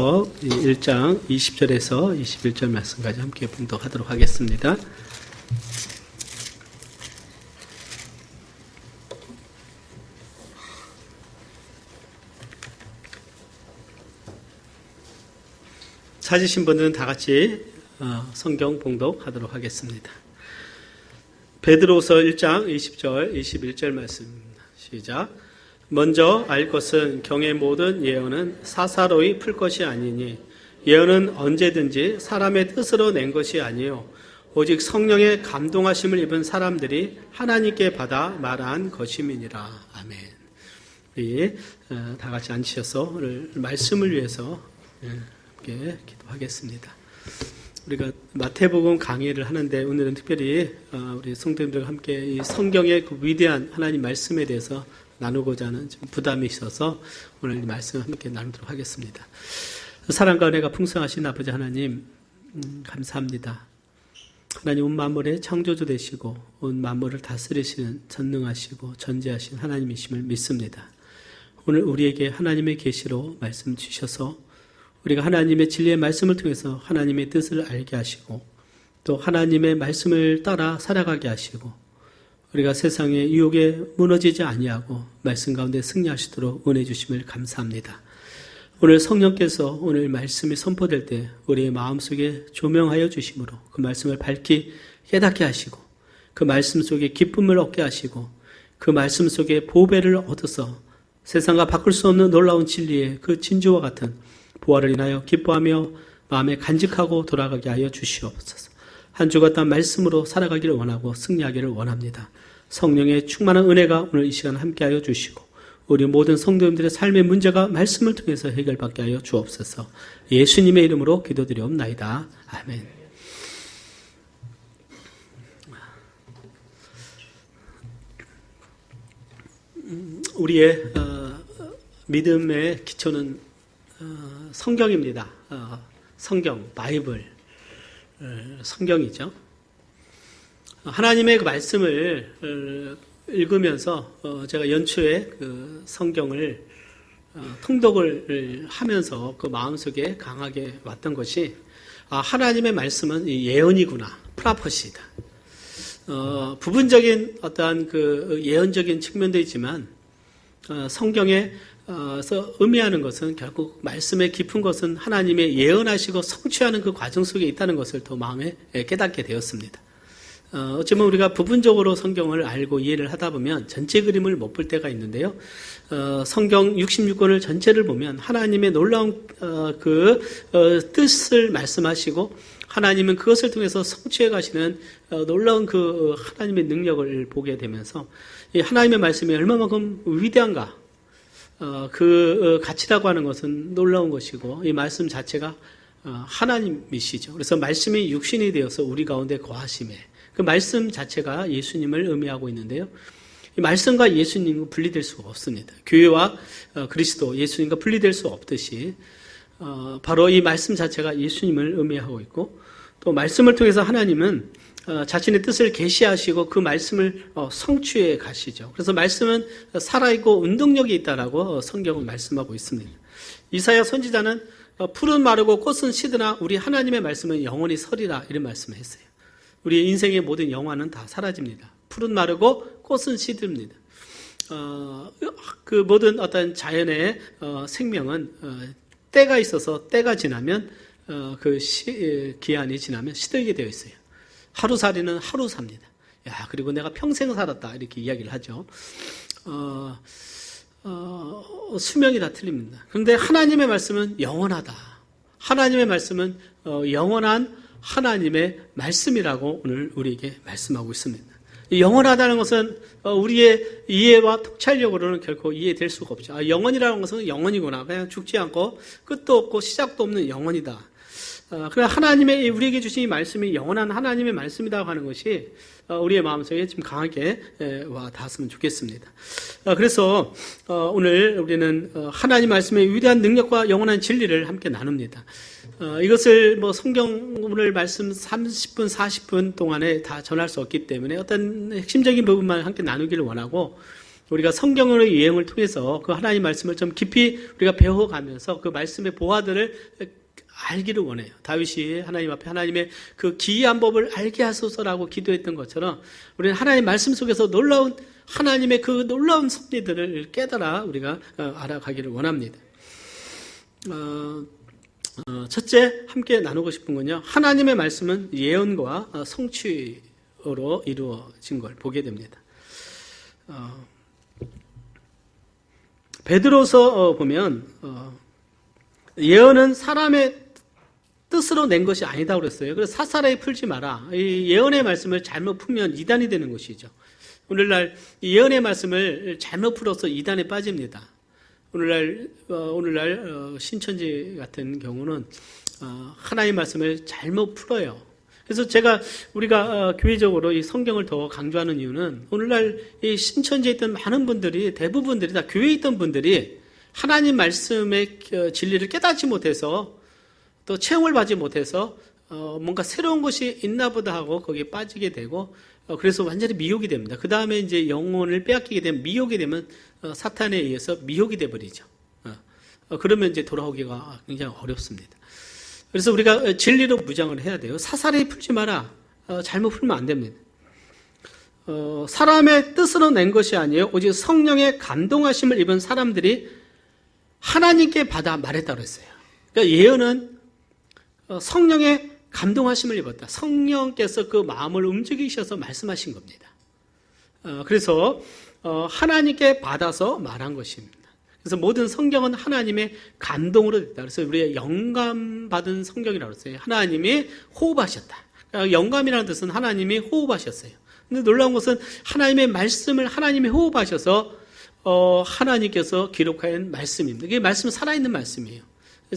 1장 20절에서 21절 말씀까지 함께 봉독하도록 하겠습니다. 찾으신 분들은 다 같이 성경 봉독하도록 하겠습니다. 베드로서 1장 20절, 21절 말씀 시작. 먼저 알 것은 경의 모든 예언은 사사로이 풀 것이 아니니 예언은 언제든지 사람의 뜻으로 낸 것이 아니요 오직 성령의 감동하심을 입은 사람들이 하나님께 받아 말한 것임이니라. 아멘. 우리 다 같이 앉으셔서 오늘 말씀을 위해서 함께 기도하겠습니다. 우리가 마태복음 강의를 하는데 오늘은 특별히 우리 성도님들과 함께 이 성경의 그 위대한 하나님 말씀에 대해서 나누고자 하는 좀 부담이 있어서 오늘 이 말씀을 함께 나누도록 하겠습니다. 사랑과 은혜가 풍성하신 아버지 하나님, 감사합니다. 하나님 온 만물의 창조주 되시고 온 만물을 다스리시는 전능하시고 전지하신 하나님이심을 믿습니다. 오늘 우리에게 하나님의 계시로 말씀 주셔서 우리가 하나님의 진리의 말씀을 통해서 하나님의 뜻을 알게 하시고 또 하나님의 말씀을 따라 살아가게 하시고 우리가 세상의 유혹에 무너지지 아니하고 말씀 가운데 승리하시도록 은혜 주심을 감사합니다. 오늘 성령께서 오늘 말씀이 선포될 때 우리의 마음속에 조명하여 주심으로 그 말씀을 밝히 깨닫게 하시고 그 말씀 속에 기쁨을 얻게 하시고 그 말씀 속에 보배를 얻어서 세상과 바꿀 수 없는 놀라운 진리의 그 진주와 같은 보화를 인하여 기뻐하며 마음에 간직하고 돌아가게 하여 주시옵소서. 한 주가 단 말씀으로 살아가기를 원하고 승리하기를 원합니다. 성령의 충만한 은혜가 오늘 이 시간 함께하여 주시고 우리 모든 성도님들의 삶의 문제가 말씀을 통해서 해결받게 하여 주옵소서. 예수님의 이름으로 기도드리옵나이다. 아멘. 우리의 믿음의 기초는 성경입니다. 성경, 바이블. 성경이죠. 하나님의 그 말씀을 읽으면서 제가 연초에 그 성경을 통독을 하면서 그 마음속에 강하게 왔던 것이 하나님의 말씀은 예언이구나, 프라포시다. 부분적인 어떠한 그 예언적인 측면도 있지만 성경에서 의미하는 것은 결국 말씀의 깊은 것은 하나님의 예언하시고 성취하는 그 과정 속에 있다는 것을 더 마음에 깨닫게 되었습니다. 어쩌면 우리가 부분적으로 성경을 알고 이해를 하다 보면 전체 그림을 못 볼 때가 있는데요. 성경 66권을 전체를 보면 하나님의 놀라운 뜻을 말씀하시고 하나님은 그것을 통해서 성취해 가시는 놀라운 그 하나님의 능력을 보게 되면서 이 하나님의 말씀이 얼마만큼 위대한가. 그 가치라고 하는 것은 놀라운 것이고 이 말씀 자체가 하나님이시죠. 그래서 말씀이 육신이 되어서 우리 가운데 거하심에 그 말씀 자체가 예수님을 의미하고 있는데요. 이 말씀과 예수님은 분리될 수가 없습니다. 교회와 그리스도, 예수님과 분리될 수 없듯이 바로 이 말씀 자체가 예수님을 의미하고 있고 또 말씀을 통해서 하나님은 자신의 뜻을 계시하시고 그 말씀을 성취해 가시죠. 그래서 말씀은 살아있고 운동력이 있다라고 성경은 말씀하고 있습니다. 이사야 선지자는 풀은 마르고 꽃은 시드나 우리 하나님의 말씀은 영원히 서리라 이런 말씀을 했어요. 우리 인생의 모든 영화는 다 사라집니다. 풀은 마르고 꽃은 시듭니다. 그 모든 어떤 자연의 생명은 때가 있어서 때가 지나면 그 기한이 지나면 시들게 되어 있어요. 하루살이는 하루 삽니다. 야, 그리고 내가 평생 살았다 이렇게 이야기를 하죠. 수명이 다 틀립니다. 그런데 하나님의 말씀은 영원하다. 하나님의 말씀은 영원한 하나님의 말씀이라고 오늘 우리에게 말씀하고 있습니다. 영원하다는 것은 우리의 이해와 통찰력으로는 결코 이해될 수가 없죠. 영원이라는 것은 영원이구나. 그냥 죽지 않고 끝도 없고 시작도 없는 영원이다. 그러나 하나님의 우리에게 주신 이 말씀이 영원한 하나님의 말씀이라고 하는 것이 우리의 마음속에 좀 강하게 와 닿았으면 좋겠습니다. 그래서 오늘 우리는 하나님 말씀의 위대한 능력과 영원한 진리를 함께 나눕니다. 이것을 뭐 성경을 말씀 30분, 40분 동안에 다 전할 수 없기 때문에 어떤 핵심적인 부분만 함께 나누기를 원하고 우리가 성경의 유행을 통해서 그 하나님 말씀을 좀 깊이 우리가 배워가면서 그 말씀의 보화들을 알기를 원해요. 다윗이 하나님 앞에 하나님의 그 기이한 법을 알게 하소서라고 기도했던 것처럼 우리는 하나님 말씀 속에서 놀라운 하나님의 그 놀라운 섭리들을 깨달아 우리가 알아가기를 원합니다. 첫째 함께 나누고 싶은 건요. 하나님의 말씀은 예언과 성취로 이루어진 걸 보게 됩니다. 베드로서 보면 예언은 사람의 뜻으로 낸 것이 아니다 그랬어요. 그래서 사사라이 풀지 마라. 이 예언의 말씀을 잘못 풀면 이단이 되는 것이죠. 오늘날 예언의 말씀을 잘못 풀어서 이단에 빠집니다. 오늘날 신천지 같은 경우는 하나님의 말씀을 잘못 풀어요. 그래서 우리가 교회적으로 이 성경을 더 강조하는 이유는 오늘날 이 신천지에 있던 많은 분들이 대부분들이 다 교회에 있던 분들이 하나님 말씀의 진리를 깨닫지 못해서 또 체험을 받지 못해서 뭔가 새로운 것이 있나 보다 하고 거기에 빠지게 되고 그래서 완전히 미혹이 됩니다. 그 다음에 이제 영혼을 빼앗기게 되면 미혹이 되면 사탄에 의해서 미혹이 돼버리죠. 그러면 이제 돌아오기가 굉장히 어렵습니다. 그래서 우리가 진리로 무장을 해야 돼요. 사사리 풀지 마라. 잘못 풀면 안 됩니다. 사람의 뜻으로 낸 것이 아니에요. 오직 성령의 감동하심을 입은 사람들이 하나님께 받아 말했다고 했어요. 그러니까 예언은 성령의 감동하심을 입었다. 성령께서 그 마음을 움직이셔서 말씀하신 겁니다. 그래서 하나님께 받아서 말한 것입니다. 그래서 모든 성경은 하나님의 감동으로 됐다. 그래서 우리가 영감받은 성경이라고 했어요. 하나님이 호흡하셨다. 영감이라는 뜻은 하나님이 호흡하셨어요. 근데 놀라운 것은 하나님의 말씀을 하나님이 호흡하셔서 하나님께서 기록한 말씀입니다. 이게 말씀은 살아있는 말씀이에요.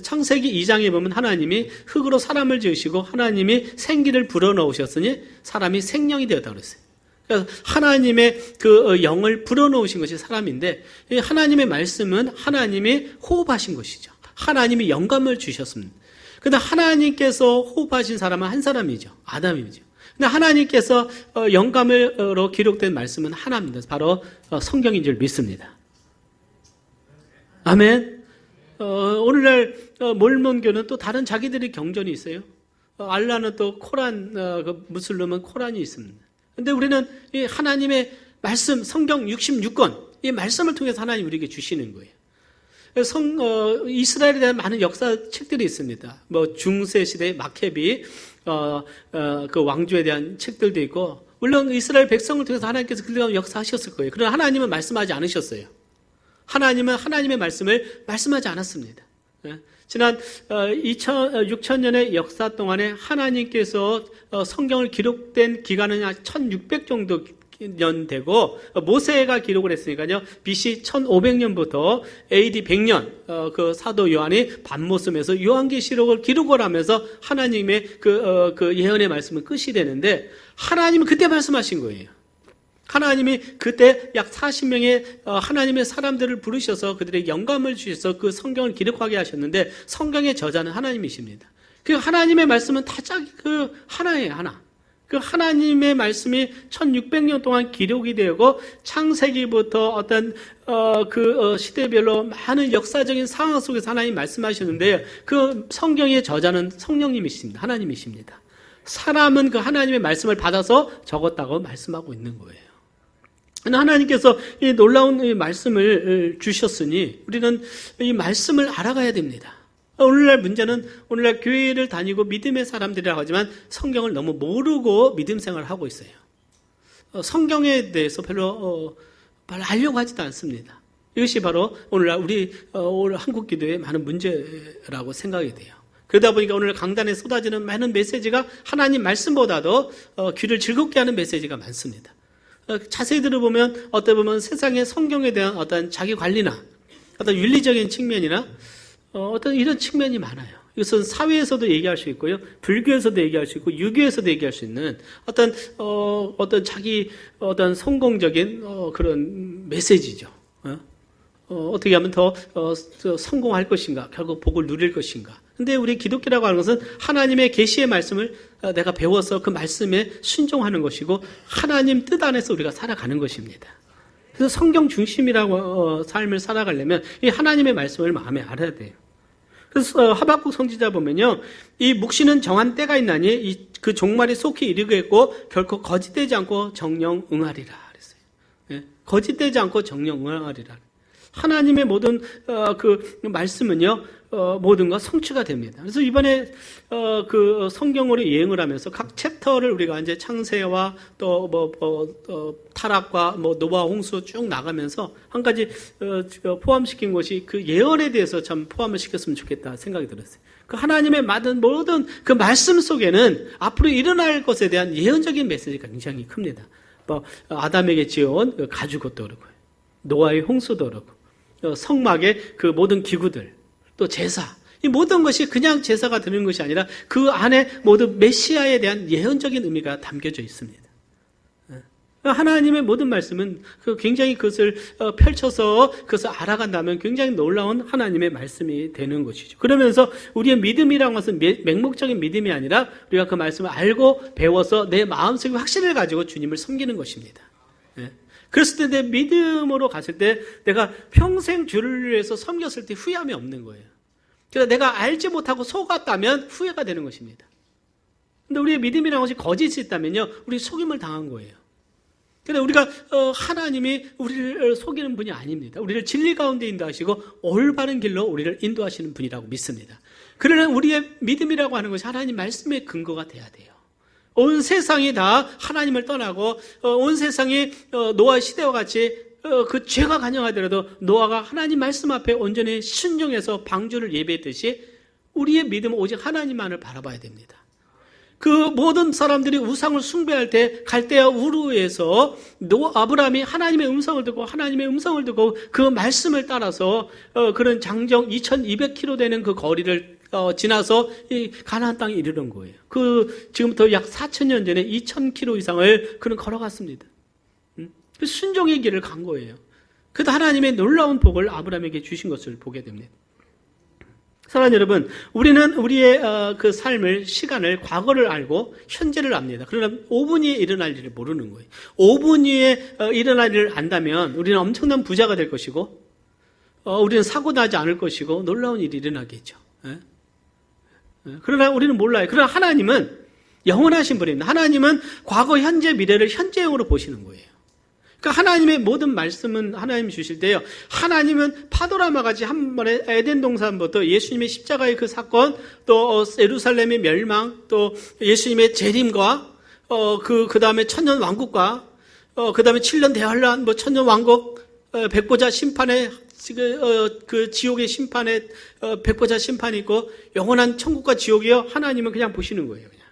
창세기 2장에 보면 하나님이 흙으로 사람을 지으시고 하나님이 생기를 불어넣으셨으니 사람이 생명이 되었다고 그랬어요. 그러니까 하나님의 그 영을 불어넣으신 것이 사람인데 하나님의 말씀은 하나님이 호흡하신 것이죠. 하나님이 영감을 주셨습니다. 그런데 하나님께서 호흡하신 사람은 한 사람이죠. 아담이죠. 근데 하나님께서 영감으로 기록된 말씀은 하나입니다. 바로 성경인 줄 믿습니다. 아멘. 오늘날 몰몬교는 또 다른 자기들의 경전이 있어요. 알라는 또 코란, 무슬림은 코란이 있습니다. 근데 우리는 이 하나님의 말씀, 성경 66권, 이 말씀을 통해서 하나님 우리에게 주시는 거예요. 이스라엘에 대한 많은 역사 책들이 있습니다. 중세 시대 마케비, 그 왕조에 대한 책들도 있고, 물론 이스라엘 백성을 통해서 하나님께서 그들과 역사하셨을 거예요. 그러나 하나님은 말씀하지 않으셨어요. 하나님은 하나님의 말씀을 말씀하지 않았습니다. 지난 6,000년의 역사 동안에 하나님께서 성경을 기록된 기간은 약 1600 정도 년 되고 모세가 기록을 했으니까요. BC 1500년부터 AD 100년 그 사도 요한이 밤모섬에서 요한계시록을 기록을 하면서 하나님의 그 예언의 말씀은 끝이 되는데 하나님은 그때 말씀하신 거예요. 하나님이 그때 약 40명의 하나님의 사람들을 부르셔서 그들의 영감을 주셔서 그 성경을 기록하게 하셨는데 성경의 저자는 하나님이십니다. 그 하나님의 말씀은 다 그 하나예요, 하나. 그 하나님의 말씀이 1600년 동안 기록이 되고 창세기부터 어떤 그 시대별로 많은 역사적인 상황 속에서 하나님 말씀하셨는데 그 성경의 저자는 성령님이십니다. 하나님이십니다. 사람은 그 하나님의 말씀을 받아서 적었다고 말씀하고 있는 거예요. 하나님께서 이 놀라운 이 말씀을 주셨으니 우리는 이 말씀을 알아가야 됩니다. 오늘날 문제는 오늘날 교회를 다니고 믿음의 사람들이라고 하지만 성경을 너무 모르고 믿음 생활을 하고 있어요. 성경에 대해서 별로 알려고 하지도 않습니다. 이것이 바로 오늘날 우리 오늘 한국 기도의 많은 문제라고 생각이 돼요. 그러다 보니까 오늘 강단에 쏟아지는 많은 메시지가 하나님 말씀보다도 귀를 즐겁게 하는 메시지가 많습니다. 자세히 들어보면 어떻게 보면 세상의 성경에 대한 어떤 자기 관리나 어떤 윤리적인 측면이나 어떤 이런 측면이 많아요. 이것은 사회에서도 얘기할 수 있고요, 불교에서도 얘기할 수 있고, 유교에서도 얘기할 수 있는 어떤 자기 어떤 성공적인 그런 메시지죠. 어떻게 하면 더 성공할 것인가, 결국 복을 누릴 것인가. 근데 우리 기독교라고 하는 것은 하나님의 계시의 말씀을 내가 배워서 그 말씀에 순종하는 것이고 하나님 뜻 안에서 우리가 살아가는 것입니다. 그래서 성경 중심이라고 삶을 살아가려면 이 하나님의 말씀을 마음에 알아야 돼요. 그래서 하박국 선지자 보면요, 이 묵시는 정한 때가 있나니 그 종말이 속히 이르겠고 결코 거짓되지 않고 정령 응하리라 그랬어요. 예? 거짓되지 않고 정령 응하리라. 하나님의 모든 그 말씀은요, 모든 것 성취가 됩니다. 그래서 이번에 그 성경으로 여행을 하면서 각 챕터를 우리가 이제 창세와 또 타락과 노아 홍수 쭉 나가면서 한 가지 포함시킨 것이 그 예언에 대해서 참 포함을 시켰으면 좋겠다 생각이 들었어요. 그 하나님의 모든 그 말씀 속에는 앞으로 일어날 것에 대한 예언적인 메시지가 굉장히 큽니다. 아담에게 지어온 그 가죽옷도 그렇고, 노아의 홍수도 그렇고, 성막의 그 모든 기구들, 또 제사, 이 모든 것이 그냥 제사가 드리는 것이 아니라 그 안에 모든 메시아에 대한 예언적인 의미가 담겨져 있습니다. 하나님의 모든 말씀은 굉장히 그것을 펼쳐서 그것을 알아간다면 굉장히 놀라운 하나님의 말씀이 되는 것이죠. 그러면서 우리의 믿음이라는 것은 맹목적인 믿음이 아니라 우리가 그 말씀을 알고 배워서 내 마음속에 확신을 가지고 주님을 섬기는 것입니다. 그랬을 때 내 믿음으로 갔을 때 내가 평생 주를 위해서 섬겼을 때 후회함이 없는 거예요. 그래서 내가 알지 못하고 속았다면 후회가 되는 것입니다. 근데 우리의 믿음이라는 것이 거짓이 있다면요, 우리 속임을 당한 거예요. 근데 우리가 하나님이 우리를 속이는 분이 아닙니다. 우리를 진리 가운데 인도하시고 올바른 길로 우리를 인도하시는 분이라고 믿습니다. 그러나 우리의 믿음이라고 하는 것이 하나님 말씀의 근거가 돼야 돼요. 온 세상이 다 하나님을 떠나고 온 세상이 노아 시대와 같이 그 죄가 간영하더라도 노아가 하나님 말씀 앞에 온전히 순종해서 방주를 예배했듯이 우리의 믿음은 오직 하나님만을 바라봐야 됩니다. 그 모든 사람들이 우상을 숭배할 때 갈대아 우르에서 아브라함이 하나님의 음성을 듣고 그 말씀을 따라서 그런 장정 2200km 되는 그 거리를 지나서 이 가나안 땅에 이르는 거예요. 지금부터 약 4000년 전에 2000km 이상을 그는 걸어갔습니다. 그 순종의 길을 간 거예요. 그래도 하나님의 놀라운 복을 아브라함에게 주신 것을 보게 됩니다. 사랑하는 여러분, 우리는 우리의 그 삶을, 시간을, 과거를 알고 현재를 압니다. 그러나 5분 뒤에 일어날 일을 모르는 거예요. 5분 뒤에 일어날 일을 안다면 우리는 엄청난 부자가 될 것이고, 우리는 사고 나지 않을 것이고 놀라운 일이 일어나겠죠. 그러나 우리는 몰라요. 그러나 하나님은 영원하신 분입니다. 하나님은 과거, 현재, 미래를 현재형으로 보시는 거예요. 그러니까 하나님의 모든 말씀은 하나님이 주실 때요, 하나님은 파도라마 같이 한 번에 에덴 동산부터 예수님의 십자가의 그 사건, 또 예루살렘의 멸망, 또 예수님의 재림과 그 다음에 천년 왕국과 그 다음에 7년 대환란, 천년 왕국, 백보자 심판에 그 지옥의 심판에 백보자 심판이 있고 영원한 천국과 지옥이요, 하나님은 그냥 보시는 거예요. 그냥.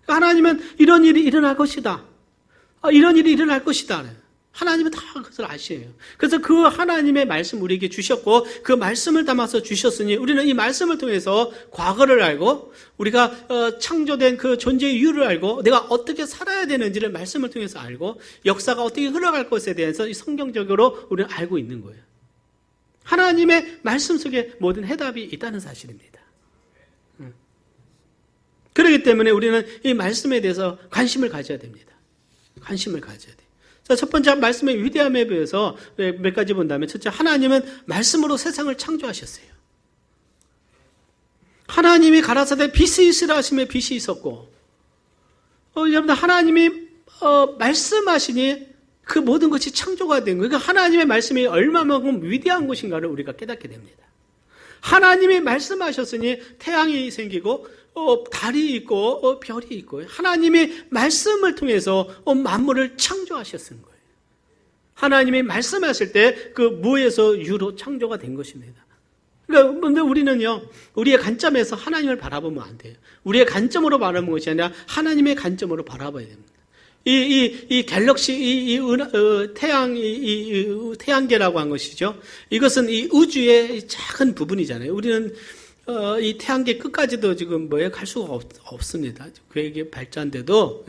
그러니까 하나님은 이런 일이 일어날 것이다. 이런 일이 일어날 것이다. 하나님은 다 그것을 아시에요. 그래서 그 하나님의 말씀 우리에게 주셨고 그 말씀을 담아서 주셨으니 우리는 이 말씀을 통해서 과거를 알고 우리가 창조된 그 존재의 이유를 알고 내가 어떻게 살아야 되는지를 말씀을 통해서 알고 역사가 어떻게 흘러갈 것에 대해서 성경적으로 우리는 알고 있는 거예요. 하나님의 말씀 속에 모든 해답이 있다는 사실입니다. 그렇기 때문에 우리는 이 말씀에 대해서 관심을 가져야 됩니다. 관심을 가져야 돼요. 자, 첫 번째 말씀의 위대함에 비해서 몇 가지 본다면, 첫째, 하나님은 말씀으로 세상을 창조하셨어요. 하나님이 가라사대 빛이 있으라 하심에 빛이 있었고, 여러분들 하나님이 말씀하시니 그 모든 것이 창조가 된 거예요. 그러니까 하나님의 말씀이 얼마만큼 위대한 것인가를 우리가 깨닫게 됩니다. 하나님이 말씀하셨으니 태양이 생기고 달이 있고 별이 있고 하나님의 말씀을 통해서 만물을 창조하셨은 거예요. 하나님이 말씀하실 때 그 무에서 유로 창조가 된 것입니다. 그런데 우리는요, 우리의 관점에서 하나님을 바라보면 안 돼요. 우리의 관점으로 바라보는 것이 아니라 하나님의 관점으로 바라봐야 됩니다. 이 갤럭시, 태양계라고 한 것이죠. 이것은 이 우주의 작은 부분이잖아요. 우리는 이 태양계 끝까지도 지금 갈 수가 없습니다. 그에게 발전돼도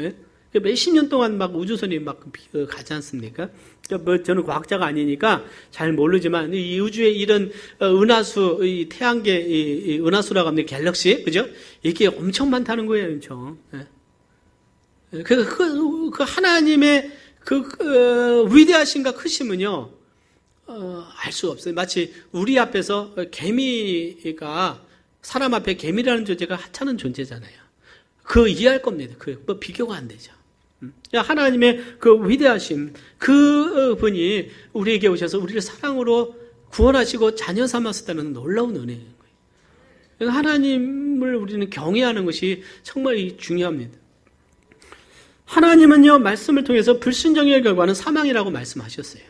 몇십 년 동안 막 우주선이 막 가지 않습니까? 저는 과학자가 아니니까 잘 모르지만 이 우주의 이런 은하수, 이 태양계, 이 은하수라고 하는 갤럭시, 그죠? 이게 엄청 많다는 거예요, 엄청. 그 하나님의 위대하신가 크심은요, 알 수가 없어요. 마치 우리 앞에서 개미가, 사람 앞에 개미라는 존재가 하찮은 존재잖아요. 이해할 겁니다. 뭐 비교가 안 되죠. 하나님의 그 위대하심, 그 분이 우리에게 오셔서 우리를 사랑으로 구원하시고 자녀 삼았다는 놀라운 은혜예요. 하나님을 우리는 경외하는 것이 정말 중요합니다. 하나님은요, 말씀을 통해서 불순종의 결과는 사망이라고 말씀하셨어요.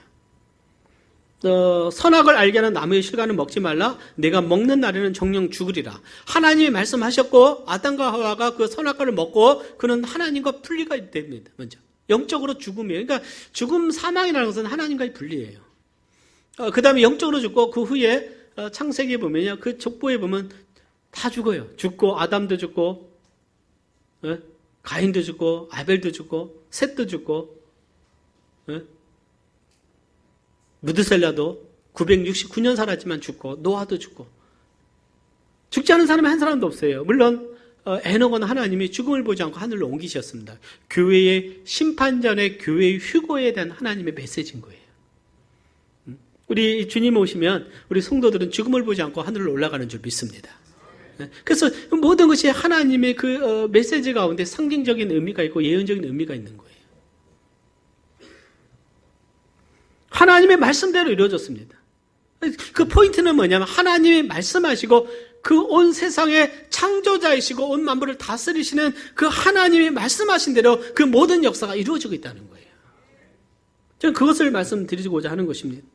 선악을 알게 하는 나무의 실과는 먹지 말라. 내가 먹는 날에는 정령 죽으리라. 하나님이 말씀하셨고 아담과 하와가 그 선악과를 먹고 그는 하나님과 분리가 됩니다. 먼저 영적으로 죽음이에요. 그러니까 죽음, 사망이라는 것은 하나님과의 분리예요. 그 다음에 영적으로 죽고 그 후에 창세기에 보면요, 그 족보에 보면 다 죽어요. 죽고 아담도 죽고 가인도 죽고 아벨도 죽고 셋도 죽고 무드셀라도 969년 살았지만 죽고 노아도 죽고 죽지 않은 사람이 한 사람도 없어요. 물론 에녹은 하나님이 죽음을 보지 않고 하늘로 옮기셨습니다. 교회의 심판전의 교회의 휴거에 대한 하나님의 메시지인 거예요. 우리 주님 오시면 우리 성도들은 죽음을 보지 않고 하늘로 올라가는 줄 믿습니다. 그래서 모든 것이 하나님의 그 메시지 가운데 상징적인 의미가 있고 예언적인 의미가 있는 거예요. 하나님의 말씀대로 이루어졌습니다. 그 포인트는 뭐냐면 하나님이 말씀하시고 그 온 세상의 창조자이시고 온 만물을 다스리시는 그 하나님이 말씀하신 대로 그 모든 역사가 이루어지고 있다는 거예요. 저는 그것을 말씀드리고자 하는 것입니다.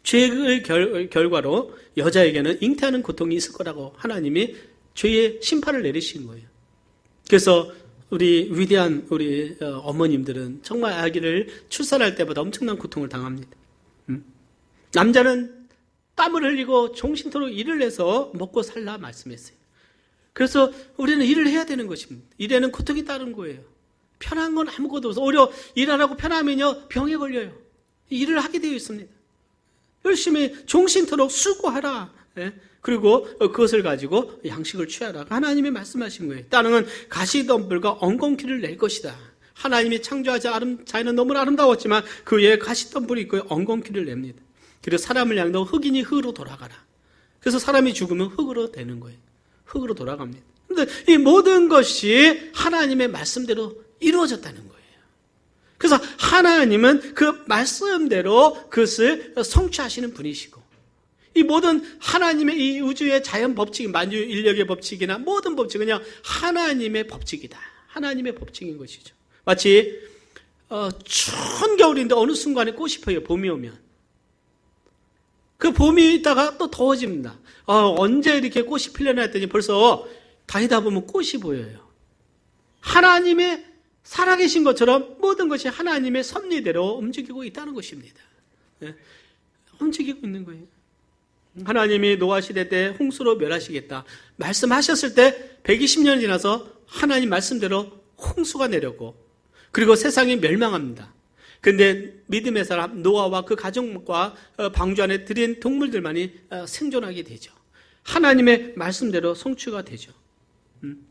죄의 결과로 여자에게는 잉태하는 고통이 있을 거라고 하나님이 죄의 심판을 내리신 거예요. 그래서 우리 위대한 우리 어머님들은 정말 아기를 출산할 때보다 엄청난 고통을 당합니다. 남자는 땀을 흘리고 종신토록 일을 해서 먹고 살라 말씀했어요. 그래서 우리는 일을 해야 되는 것입니다. 일에는 고통이 따른 거예요. 편한 건 아무것도 없어. 오히려 일하라고 편하면요 병에 걸려요. 일을 하게 되어 있습니다. 열심히 종신토록 수고하라. 그리고 그것을 가지고 양식을 취하라. 하나님이 말씀하신 거예요. 땅은 가시덤불과 엉겅퀴를 낼 것이다. 하나님이 창조하지 자연은 너무나 아름다웠지만 그 위에 가시덤불이 있고 엉겅퀴를 냅니다. 그리고 사람을 향하여 흑인이 흙으로 돌아가라. 그래서 사람이 죽으면 흙으로 되는 거예요. 흙으로 돌아갑니다. 그런데 이 모든 것이 하나님의 말씀대로 이루어졌다는 거예요. 그래서 하나님은 그 말씀대로 그것을 성취하시는 분이시고 이 모든 하나님의 이 우주의 자연 법칙, 만유 인력의 법칙이나 모든 법칙은 그냥 하나님의 법칙이다. 하나님의 법칙인 것이죠. 마치 추운 겨울인데 어느 순간에 꽃이 펴요. 봄이 오면. 그 봄이 있다가 또 더워집니다. 언제 이렇게 꽃이 피려나 했더니 벌써 다니다 보면 꽃이 보여요. 하나님의 살아계신 것처럼 모든 것이 하나님의 섭리대로 움직이고 있다는 것입니다. 움직이고 있는 거예요. 하나님이 노아 시대 때 홍수로 멸하시겠다 말씀하셨을 때 120년이 지나서 하나님 말씀대로 홍수가 내렸고 그리고 세상이 멸망합니다. 근데 믿음의 사람 노아와 그 가족과 방주 안에 들인 동물들만이 생존하게 되죠. 하나님의 말씀대로 성취가 되죠.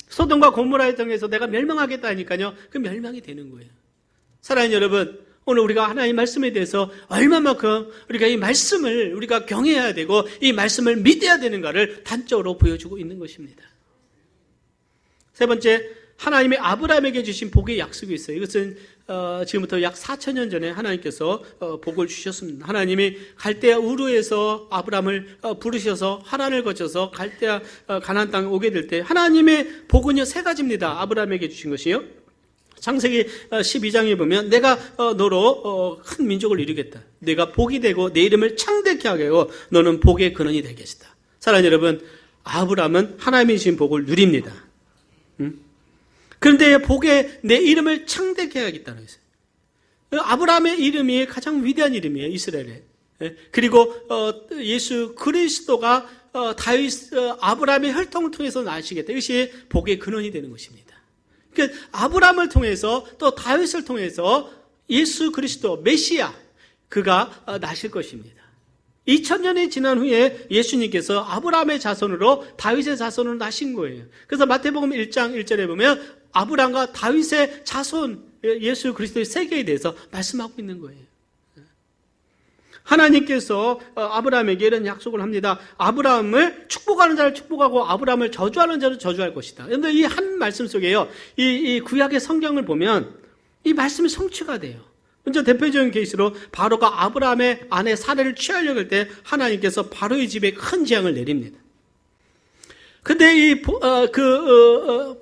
소돔과 고모라의 땅에서 내가 멸망하겠다 하니까요 그 멸망이 되는 거예요. 사랑하는 여러분, 오늘 우리가 하나님의 말씀에 대해서 얼마만큼 우리가 이 말씀을 우리가 경외해야 되고 이 말씀을 믿어야 되는가를 단적으로 보여주고 있는 것입니다. 세 번째, 하나님이 아브라함에게 주신 복의 약속이 있어요. 이것은 지금부터 약 4,000년 전에 하나님께서 복을 주셨습니다. 하나님이 갈대아 우르에서 아브라함을 부르셔서 하란을 거쳐서 갈대아 가나안 땅에 오게 될 때 하나님의 복은요 세 가지입니다. 아브라함에게 주신 것이요. 창세기 12장에 보면 내가 너로 큰 민족을 이루겠다. 내가 복이 되고 내 이름을 창대케 하게 하고 너는 복의 근원이 되겠다. 사랑하는 여러분, 아브라함은 하나님이 주신 복을 누립니다. 그런데 복에 내 이름을 창대케 하겠다는 거예요. 아브라함의 이름이 가장 위대한 이름이에요. 이스라엘에. 그리고 예수 그리스도가 아브라함의 혈통을 통해서 나시겠다. 이것이 복의 근원이 되는 것입니다. 그러니까 아브라함을 통해서 또 다윗을 통해서 예수 그리스도 메시아 그가 나실 것입니다. 2000년이 지난 후에 예수님께서 아브라함의 자손으로 다윗의 자손으로 나신 거예요. 그래서 마태복음 1장 1절에 보면 아브라함과 다윗의 자손 예수 그리스도의 세계에 대해서 말씀하고 있는 거예요. 하나님께서 아브라함에게 이런 약속을 합니다. 아브라함을 축복하는 자를 축복하고 아브라함을 저주하는 자를 저주할 것이다. 그런데 이 한 말씀 속에요, 이 구약의 성경을 보면 이 말씀이 성취가 돼요. 먼저 대표적인 케이스로 바로가 아브라함의 아내 사례를 취하려고 할 때 하나님께서 바로의 집에 큰 재앙을 내립니다. 근데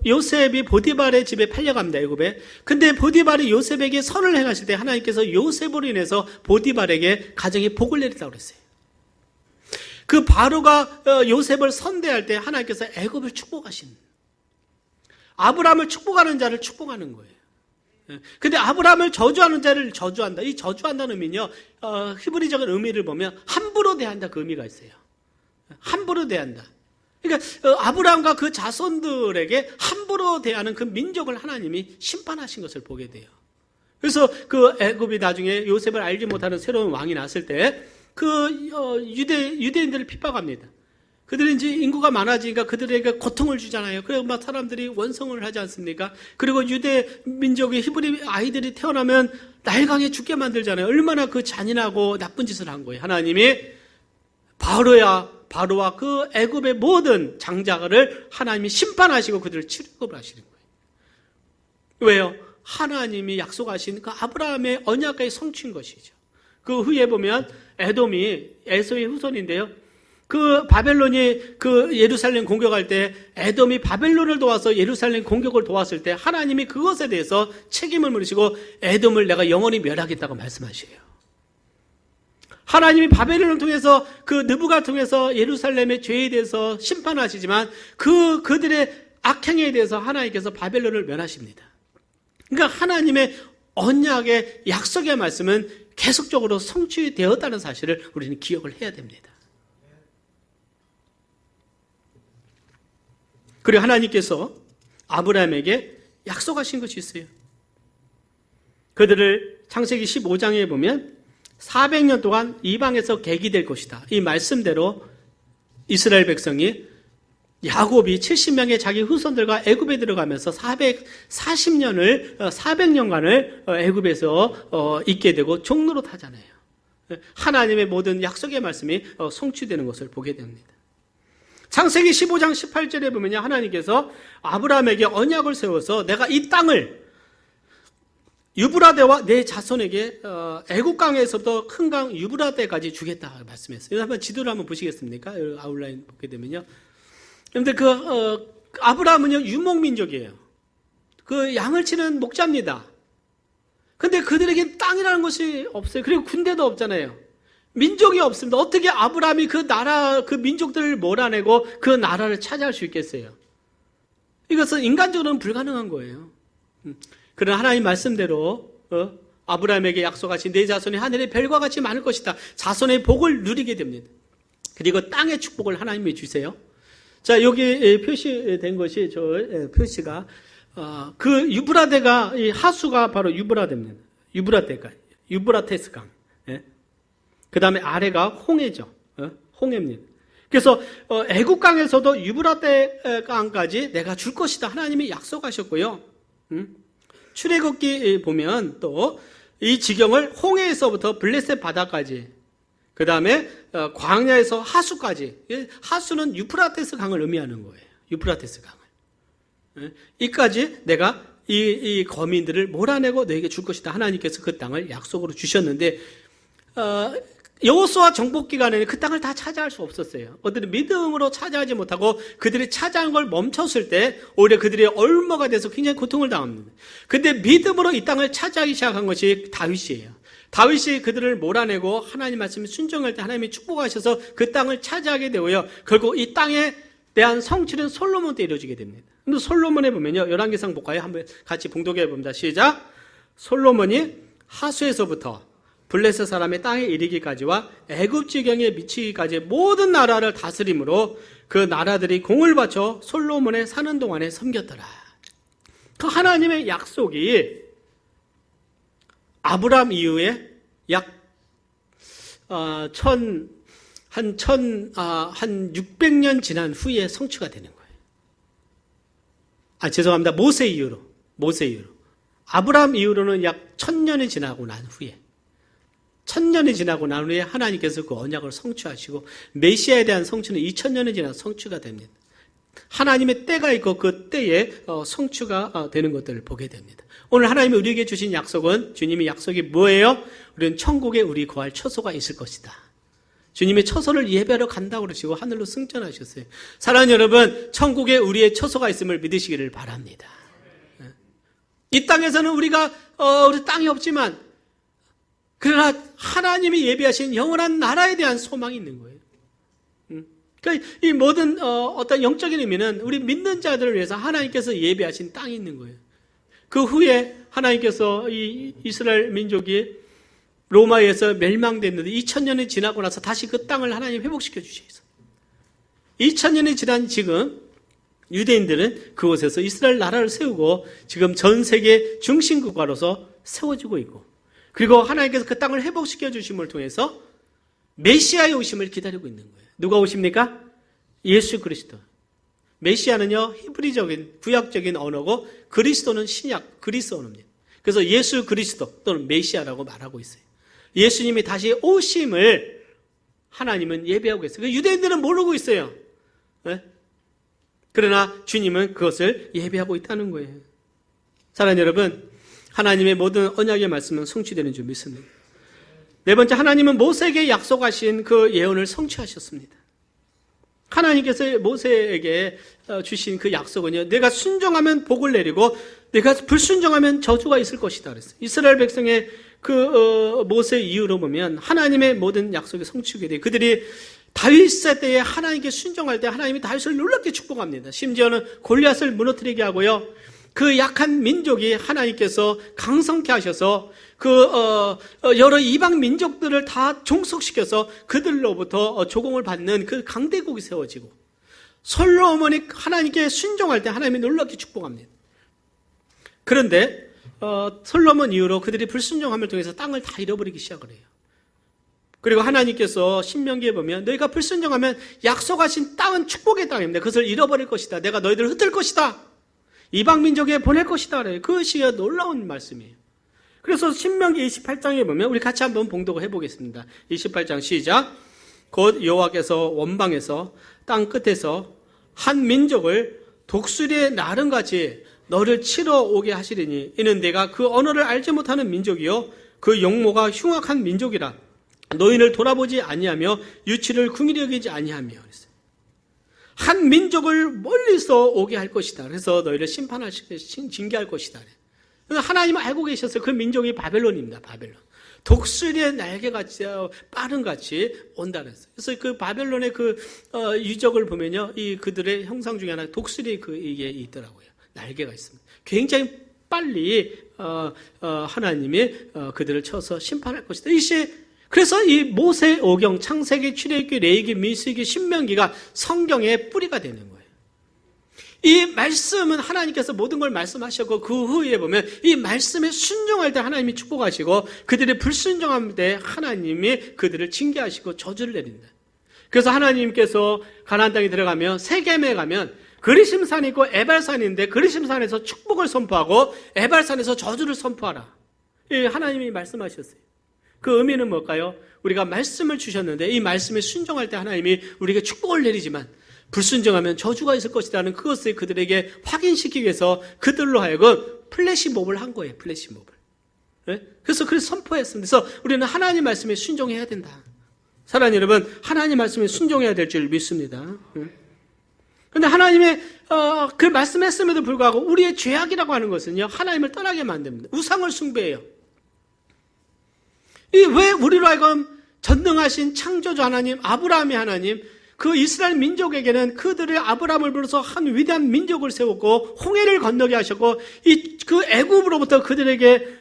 요셉이 보디발의 집에 팔려갑니다, 애굽에. 근데 보디발이 요셉에게 선을 행하실 때 하나님께서 요셉으로 인해서 보디발에게 가정에 복을 내리라고 그랬어요. 그 바로가 요셉을 선대할 때 하나님께서 애굽을 축복하신, 아브라함을 축복하는 자를 축복하는 거예요. 근데 아브라함을 저주하는 자를 저주한다. 이 저주한다는 의미는요, 히브리적인 의미를 보면 함부로 대한다, 그 의미가 있어요. 함부로 대한다. 그러니까 아브라함과 그 자손들에게 함부로 대하는 그 민족을 하나님이 심판하신 것을 보게 돼요. 그래서 그 애굽이 나중에 요셉을 알지 못하는 새로운 왕이 났을 때 그 유대인들을 핍박합니다. 그들이 이제 인구가 많아지니까 그들에게 고통을 주잖아요. 그래서 막 사람들이 원성을 하지 않습니까? 그리고 유대 민족의 히브리 아이들이 태어나면 나일강에 죽게 만들잖아요. 얼마나 그 잔인하고 나쁜 짓을 한 거예요. 하나님이 바로와 그 애굽의 모든 장자를 하나님이 심판하시고 그들을 출애굽을 하시는 거예요. 왜요? 하나님이 약속하신 그 아브라함의 언약의 성취인 것이죠. 그 후에 보면 에돔이 에서의 후손인데요. 그 바벨론이 그 예루살렘 공격할 때 에돔이 바벨론을 도와서 예루살렘 공격을 도왔을 때 하나님이 그것에 대해서 책임을 물으시고 에돔을 내가 영원히 멸하겠다고 말씀하셔요. 하나님이 바벨론을 통해서 그 느부갓 통해서 예루살렘의 죄에 대해서 심판하시지만 그들의 악행에 대해서 하나님께서 바벨론을 멸하십니다. 그러니까 하나님의 언약의 약속의 말씀은 계속적으로 성취되었다는 사실을 우리는 기억을 해야 됩니다. 그리고 하나님께서 아브라함에게 약속하신 것이 있어요. 그들을 창세기 15장에 보면 400년 동안 이방에서 객이 될 것이다. 이 말씀대로 이스라엘 백성이 야곱이 70명의 자기 후손들과 애굽에 들어가면서 400년간을 애굽에서 있게 되고 종로로 타잖아요. 하나님의 모든 약속의 말씀이 성취되는 것을 보게 됩니다. 창세기 15장 18절에 보면 하나님께서 아브라함에게 언약을 세워서 내가 이 땅을 유브라데와 내 자손에게 애국강에서부터 큰 강 유브라데까지 주겠다 말씀했어요. 한번 지도를 한번 보시겠습니까? 아웃라인 보게 되면요. 그런데 아브라함은요 유목민족이에요. 그 양을 치는 목자입니다. 근데 그들에게 땅이라는 것이 없어요. 그리고 군대도 없잖아요. 민족이 없습니다. 어떻게 아브라함이 그 나라, 그 민족들을 몰아내고 그 나라를 차지할 수 있겠어요? 이것은 인간적으로는 불가능한 거예요. 그러나 하나님 말씀대로 아브라함에게 약속하신 내 자손이 하늘의 별과 같이 많을 것이다. 자손의 복을 누리게 됩니다. 그리고 땅의 축복을 하나님이 주세요. 자, 여기 표시된 것이 표시가 그 유브라데가 이 하수가 바로 유브라데입니다. 유브라테스 강. 그 다음에 아래가 홍해죠. 홍해입니다. 그래서 애국강에서도 유브라데 강까지 내가 줄 것이다. 하나님이 약속하셨고요. 출애굽기 보면 또 이 지경을 홍해에서부터 블레셋 바다까지, 그 다음에 광야에서 하수까지. 하수는 유프라테스 강을 의미하는 거예요. 유프라테스 강을. 이까지 내가 이 거민들을 몰아내고 너에게 줄 것이다. 하나님께서 그 땅을 약속으로 주셨는데 여호수아 정복 기간에는 그 땅을 다 차지할 수 없었어요. 그들이 믿음으로 차지하지 못하고 그들이 차지한 걸 멈췄을 때 오히려 그들이 얼마가 돼서 굉장히 고통을 당합니다. 근데 믿음으로 이 땅을 차지하기 시작한 것이 다윗이에요. 다윗이 그들을 몰아내고 하나님 말씀에 순종할 때 하나님이 축복하셔서 그 땅을 차지하게 되고요. 결국 이 땅에 대한 성취는 솔로몬 때 이루어지게 됩니다. 근데 솔로몬에 보면요. 열왕기상 볼까요? 한번 같이 봉독해 봅니다. 시작. 솔로몬이 하수에서부터 블레셋 사람의 땅에 이르기까지와 애굽 지경에 미치기까지 모든 나라를 다스림으로 그 나라들이 공을 바쳐 솔로몬의 사는 동안에 섬겼더라. 그 하나님의 약속이 아브람 이후에 약 600년 지난 후에 성취가 되는 거예요. 죄송합니다. 모세 이후로. 아브라함 이후로는 약 1000년이 지나고 난 후에 1000년이 지나고 난 후에 하나님께서 그 언약을 성취하시고 메시아에 대한 성취는 2000년이 지나서 성취가 됩니다. 하나님의 때가 있고 그 때에 성취가 되는 것들을 보게 됩니다. 오늘 하나님이 우리에게 주신 약속은 주님의 약속이 뭐예요? 우리는 천국에 우리 거할 처소가 있을 것이다. 주님의 처소를 예배하러 간다고 그러시고 하늘로 승천하셨어요. 사랑하는 여러분, 천국에 우리의 처소가 있음을 믿으시기를 바랍니다. 이 땅에서는 우리 땅이 없지만 그러나 하나님이 예비하신 영원한 나라에 대한 소망이 있는 거예요. 그러니까 이 모든 어떤 영적인 의미는 우리 믿는 자들을 위해서 하나님께서 예비하신 땅이 있는 거예요. 그 후에 하나님께서 이 이스라엘 민족이 로마에서 멸망됐는데 2000년이 지나고 나서 다시 그 땅을 하나님 회복시켜 주셔서 2000년이 지난 지금 유대인들은 그곳에서 이스라엘 나라를 세우고 지금 전 세계 중심 국가로서 세워지고 있고, 그리고 하나님께서 그 땅을 회복시켜 주심을 통해서 메시아의 오심을 기다리고 있는 거예요. 누가 오십니까? 예수 그리스도. 메시아는요, 히브리적인 구약적인 언어고 그리스도는 신약 그리스 언어입니다. 그래서 예수 그리스도 또는 메시아라고 말하고 있어요. 예수님이 다시 오심을 하나님은 예배하고 있어요. 유대인들은 모르고 있어요. 네? 그러나 주님은 그것을 예배하고 있다는 거예요. 사랑하는 여러분, 하나님의 모든 언약의 말씀은 성취되는 줄 믿습니다. 네 번째, 하나님은 모세에게 약속하신 그 예언을 성취하셨습니다. 하나님께서 모세에게 주신 그 약속은요, 내가 순종하면 복을 내리고 내가 불순종하면 저주가 있을 것이다 그랬어요. 이스라엘 백성의 모세 이후로 보면 하나님의 모든 약속이 성취되게 돼요. 그들이 다윗 세대에 하나님께 순종할 때 하나님이 다윗을 놀랍게 축복합니다. 심지어는 골리앗을 무너뜨리게 하고요, 그 약한 민족이 하나님께서 강성케 하셔서 여러 이방 민족들을 다 종속시켜서 그들로부터 조공을 받는 그 강대국이 세워지고, 솔로몬이 하나님께 순종할 때 하나님이 놀랍게 축복합니다. 그런데 솔로몬 이후로 그들이 불순종함을 통해서 땅을 다 잃어버리기 시작을 해요. 그리고 하나님께서 신명기에 보면 너희가 불순종하면 약속하신 땅은 축복의 땅입니다. 그것을 잃어버릴 것이다. 내가 너희들을 흩을 것이다. 이방 민족에 보낼 것이다. 그것이 놀라운 말씀이에요. 그래서 신명기 28장에 보면 우리 같이 한번 봉독을 해보겠습니다. 28장 시작. 곧 여호와께서 원방에서 땅 끝에서 한 민족을 독수리의 나름같이 너를 치러 오게 하시리니 이는 내가 그 언어를 알지 못하는 민족이요 그 용모가 흉악한 민족이라. 너희를 돌아보지 아니하며 유치를 긍휼히 여기지 아니하며. 한 민족을 멀리서 오게 할 것이다. 그래서 너희를 징계할 것이다. 하나님은 알고 계셨어요. 그 민족이 바벨론입니다. 바벨론. 독수리의 날개같이 빠른같이 온다 그랬어요. 그래서 그 바벨론의 유적을 보면요, 그들의 형상 중에 하나 독수리 이게 있더라고요. 날개가 있습니다. 굉장히 빨리 하나님이 그들을 쳐서 심판할 것이다. 그래서 이 모세 오경, 창세기, 출애굽기, 레위기, 민수기, 신명기가 성경의 뿌리가 되는 거예요. 이 말씀은 하나님께서 모든 걸 말씀하셨고 그 후에 보면 이 말씀에 순종할 때 하나님이 축복하시고 그들이 불순종할 때 하나님이 그들을 징계하시고 저주를 내린다. 그래서 하나님께서 가나안 땅에 들어가면 세겜에 가면 그리심산이 있고 에발산인데 그리심산에서 축복을 선포하고 에발산에서 저주를 선포하라. 하나님이 말씀하셨어요. 그 의미는 뭘까요? 우리가 말씀을 주셨는데 이 말씀에 순종할 때 하나님이 우리에게 축복을 내리지만 불순종하면 저주가 있을 것이라는 그것을 그들에게 확인시키기 위해서 그들로 하여금 플래시몹을 한 거예요. 플래시몹을. 네? 그래서 선포했습니다. 그래서 우리는 하나님 말씀에 순종해야 된다. 사랑하는 여러분, 하나님 말씀에 순종해야 될 줄 믿습니다. 그런데 하나님의 그 말씀했음에도 불구하고 우리의 죄악이라고 하는 것은요, 하나님을 떠나게 만듭니다. 우상을 숭배해요. 왜 우리로 하여금 전능하신 창조주 하나님, 아브라함의 하나님, 그 이스라엘 민족에게는 그들의 아브라함을 불러서 한 위대한 민족을 세웠고 홍해를 건너게 하셨고 그 애굽으로부터 그들에게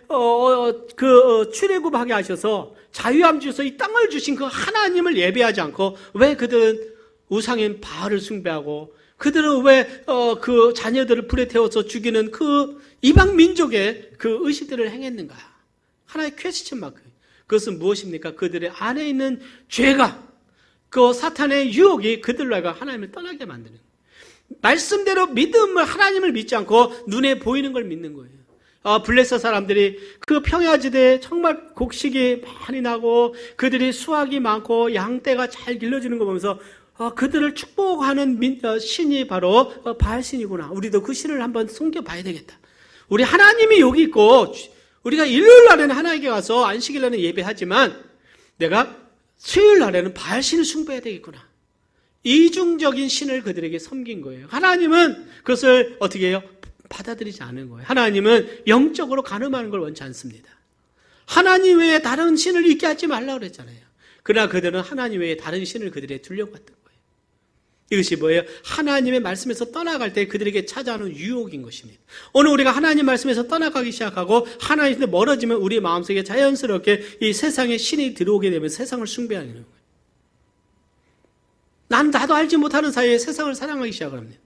출애굽하게 하셔서 자유함 주셔서 이 땅을 주신 그 하나님을 예배하지 않고 왜 그들은 우상인 바알을 숭배하고 그들은 왜 그 자녀들을 불에 태워서 죽이는 그 이방 민족의 그 의식들을 행했는가? 하나의 퀘스천 마크. 그것은 무엇입니까? 그들의 안에 있는 죄가, 그 사탄의 유혹이 그들로 하여금 하나님을 떠나게 만드는. 말씀대로 하나님을 믿지 않고 눈에 보이는 걸 믿는 거예요. 블레셋 사람들이 그 평야지대에 정말 곡식이 많이 나고 그들이 수확이 많고 양떼가 잘 길러지는 거 보면서 그들을 축복하는 신이 바로 바알신이구나. 우리도 그 신을 한번 섬겨봐야 되겠다. 우리 하나님이 여기 있고 우리가 일요일 날에는 하나님께 가서 안식일 날에는 예배하지만 내가 수요일 날에는 바알신을 숭배해야 되겠구나. 이중적인 신을 그들에게 섬긴 거예요. 하나님은 그것을 어떻게 해요? 받아들이지 않은 거예요. 하나님은 영적으로 가늠하는 걸 원치 않습니다. 하나님 외에 다른 신을 있게 하지 말라고 그랬잖아요. 그러나 그들은 하나님 외에 다른 신을 그들에게 둘려봤던 거예요. 이것이 뭐예요? 하나님의 말씀에서 떠나갈 때 그들에게 찾아오는 유혹인 것입니다. 오늘 우리가 하나님 말씀에서 떠나가기 시작하고 하나님께 멀어지면 우리 마음속에 자연스럽게 이 세상에 신이 들어오게 되면 세상을 숭배하는 거예요. 나도 알지 못하는 사이에 세상을 사랑하기 시작합니다.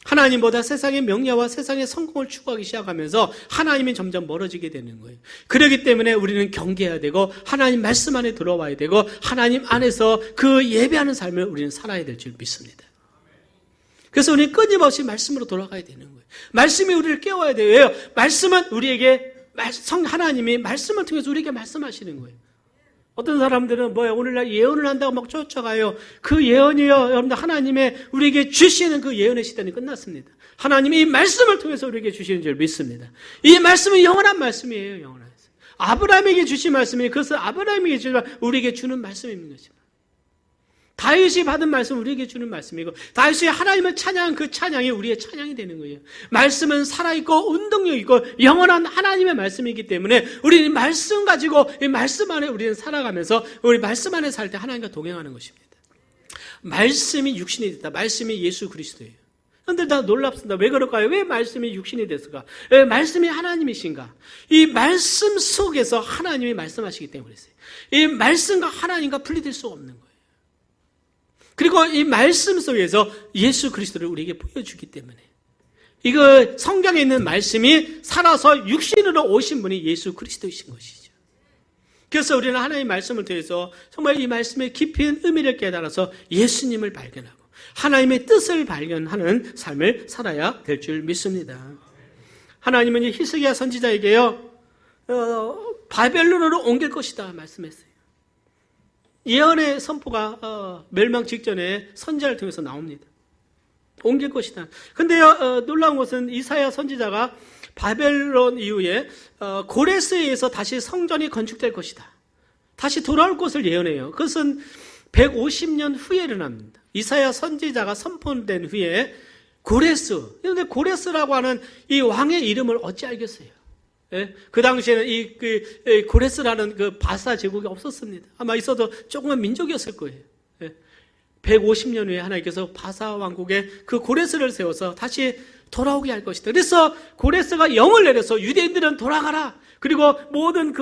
하나님보다 세상의 명예와 세상의 성공을 추구하기 시작하면서 하나님이 점점 멀어지게 되는 거예요. 그렇기 때문에 우리는 경계해야 되고 하나님 말씀 안에 들어와야 되고 하나님 안에서 그 예배하는 삶을 우리는 살아야 될 줄 믿습니다. 그래서 우리는 끊임없이 말씀으로 돌아가야 되는 거예요. 말씀이 우리를 깨워야 돼요. 왜요? 말씀은 우리에게 하나님이 말씀을 통해서 우리에게 말씀하시는 거예요. 어떤 사람들은 오늘날 예언을 한다고 막 쫓아가요. 그 예언이요, 여러분들 하나님의 우리에게 주시는 그 예언의 시대는 끝났습니다. 하나님이 이 말씀을 통해서 우리에게 주시는 줄 믿습니다. 이 말씀은 영원한 말씀이에요. 영원한 말씀. 아브라함에게 주신 말씀이 그것은 아브라함에게 주신 우리에게 주는 말씀인 것입니다. 다윗이 받은 말씀 우리에게 주는 말씀이고 다윗이 하나님을 찬양한 그 찬양이 우리의 찬양이 되는 거예요. 말씀은 살아있고 운동력 있고 영원한 하나님의 말씀이기 때문에 우리는 말씀 가지고 이 말씀 안에 우리는 살아가면서 우리 말씀 안에 살 때 하나님과 동행하는 것입니다. 말씀이 육신이 됐다. 말씀이 예수 그리스도예요. 그런데 다 놀랍습니다. 왜 그럴까요? 왜 말씀이 육신이 됐을까? 왜 말씀이 하나님이신가? 이 말씀 속에서 하나님이 말씀하시기 때문에 그랬어요. 이 말씀과 하나님과 분리될 수 없는 거예요. 그리고 이 말씀 속에서 예수 그리스도를 우리에게 보여주기 때문에 이거 성경에 있는 말씀이 살아서 육신으로 오신 분이 예수 그리스도이신 것이죠. 그래서 우리는 하나님의 말씀을 통해서 정말 이 말씀의 깊은 의미를 깨달아서 예수님을 발견하고 하나님의 뜻을 발견하는 삶을 살아야 될 줄 믿습니다. 하나님은 히스기야 선지자에게요 바벨론으로 옮길 것이다 말씀했어요. 예언의 선포가 멸망 직전에 선지자를 통해서 나옵니다. 옮길 것이다. 근데요 놀라운 것은 이사야 선지자가 바벨론 이후에 고레스에 의해서 다시 성전이 건축될 것이다. 다시 돌아올 것을 예언해요. 그것은 150년 후에 일어납니다. 이사야 선지자가 선포된 후에 고레스. 그런데 고레스라고 하는 이 왕의 이름을 어찌 알겠어요? 예? 그 당시에는 고레스라는 그 바사 제국이 없었습니다. 아마 있어도 조그만 민족이었을 거예요. 예? 150년 후에 하나님께서 바사 왕국에 그 고레스를 세워서 다시 돌아오게 할 것이다. 그래서 고레스가 영을 내려서 유대인들은 돌아가라. 그리고 모든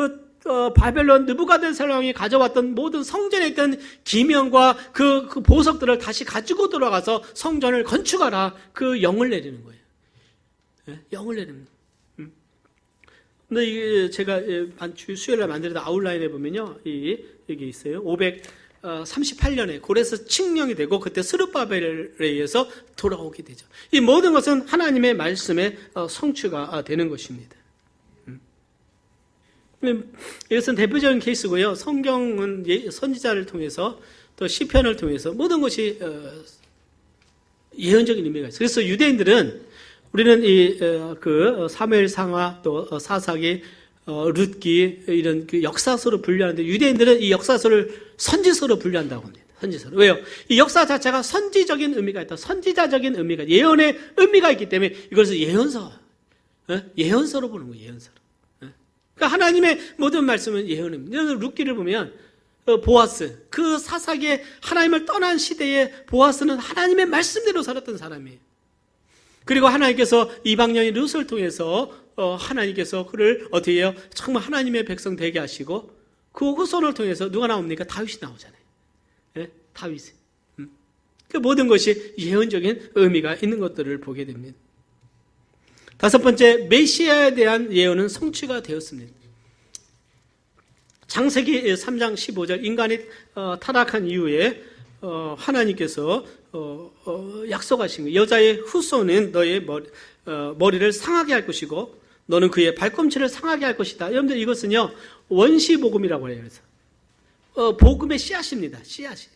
바벨론 느부갓네살 왕이 가져왔던 모든 성전에 있던 기명과 그 보석들을 다시 가지고 돌아가서 성전을 건축하라. 그 영을 내리는 거예요. 예? 영을 내리는 거예요. 근데 이게 제가 수요일에 만들었던 아웃라인에 보면요, 여기 있어요. 538년에 고레스 칙령이 되고 그때 스룹바벨에 의해서 돌아오게 되죠. 이 모든 것은 하나님의 말씀의 성취가 되는 것입니다. 이것은 대표적인 케이스고요. 성경은 선지자를 통해서 또 시편을 통해서 모든 것이 예언적인 의미가 있어요. 그래서 유대인들은 우리는 사무엘상하 또 사사기, 룻기 이런 그 역사서로 분류하는데 유대인들은 이 역사서를 선지서로 분류한다고 합니다. 선지서로. 왜요? 이 역사 자체가 선지적인 의미가 있다. 선지자적인 의미가 예언의 의미가 있기 때문에 이것을 예언서로 보는 거예요. 예언서로. 그러니까 하나님의 모든 말씀은 예언입니다. 룻기를 보면 보아스 그 사사기에 하나님을 떠난 시대에 보아스는 하나님의 말씀대로 살았던 사람이에요. 그리고 하나님께서 이방년인 룻을 통해서 하나님께서 그를 어떻게 해요? 정말 하나님의 백성 되게 하시고 그 후손을 통해서 누가 나옵니까? 다윗이 나오잖아요. 네? 다윗이. 그 모든 것이 예언적인 의미가 있는 것들을 보게 됩니다. 다섯 번째, 메시아에 대한 예언은 성취가 되었습니다. 창세기 3장 15절 인간이 타락한 이후에 하나님께서 약속하신 거예요. 여자의 후손은 너의 머리를 상하게 할 것이고 너는 그의 발꿈치를 상하게 할 것이다. 여러분들 이것은요 원시복음이라고 해요. 그래서 복음의 씨앗입니다. 씨앗이.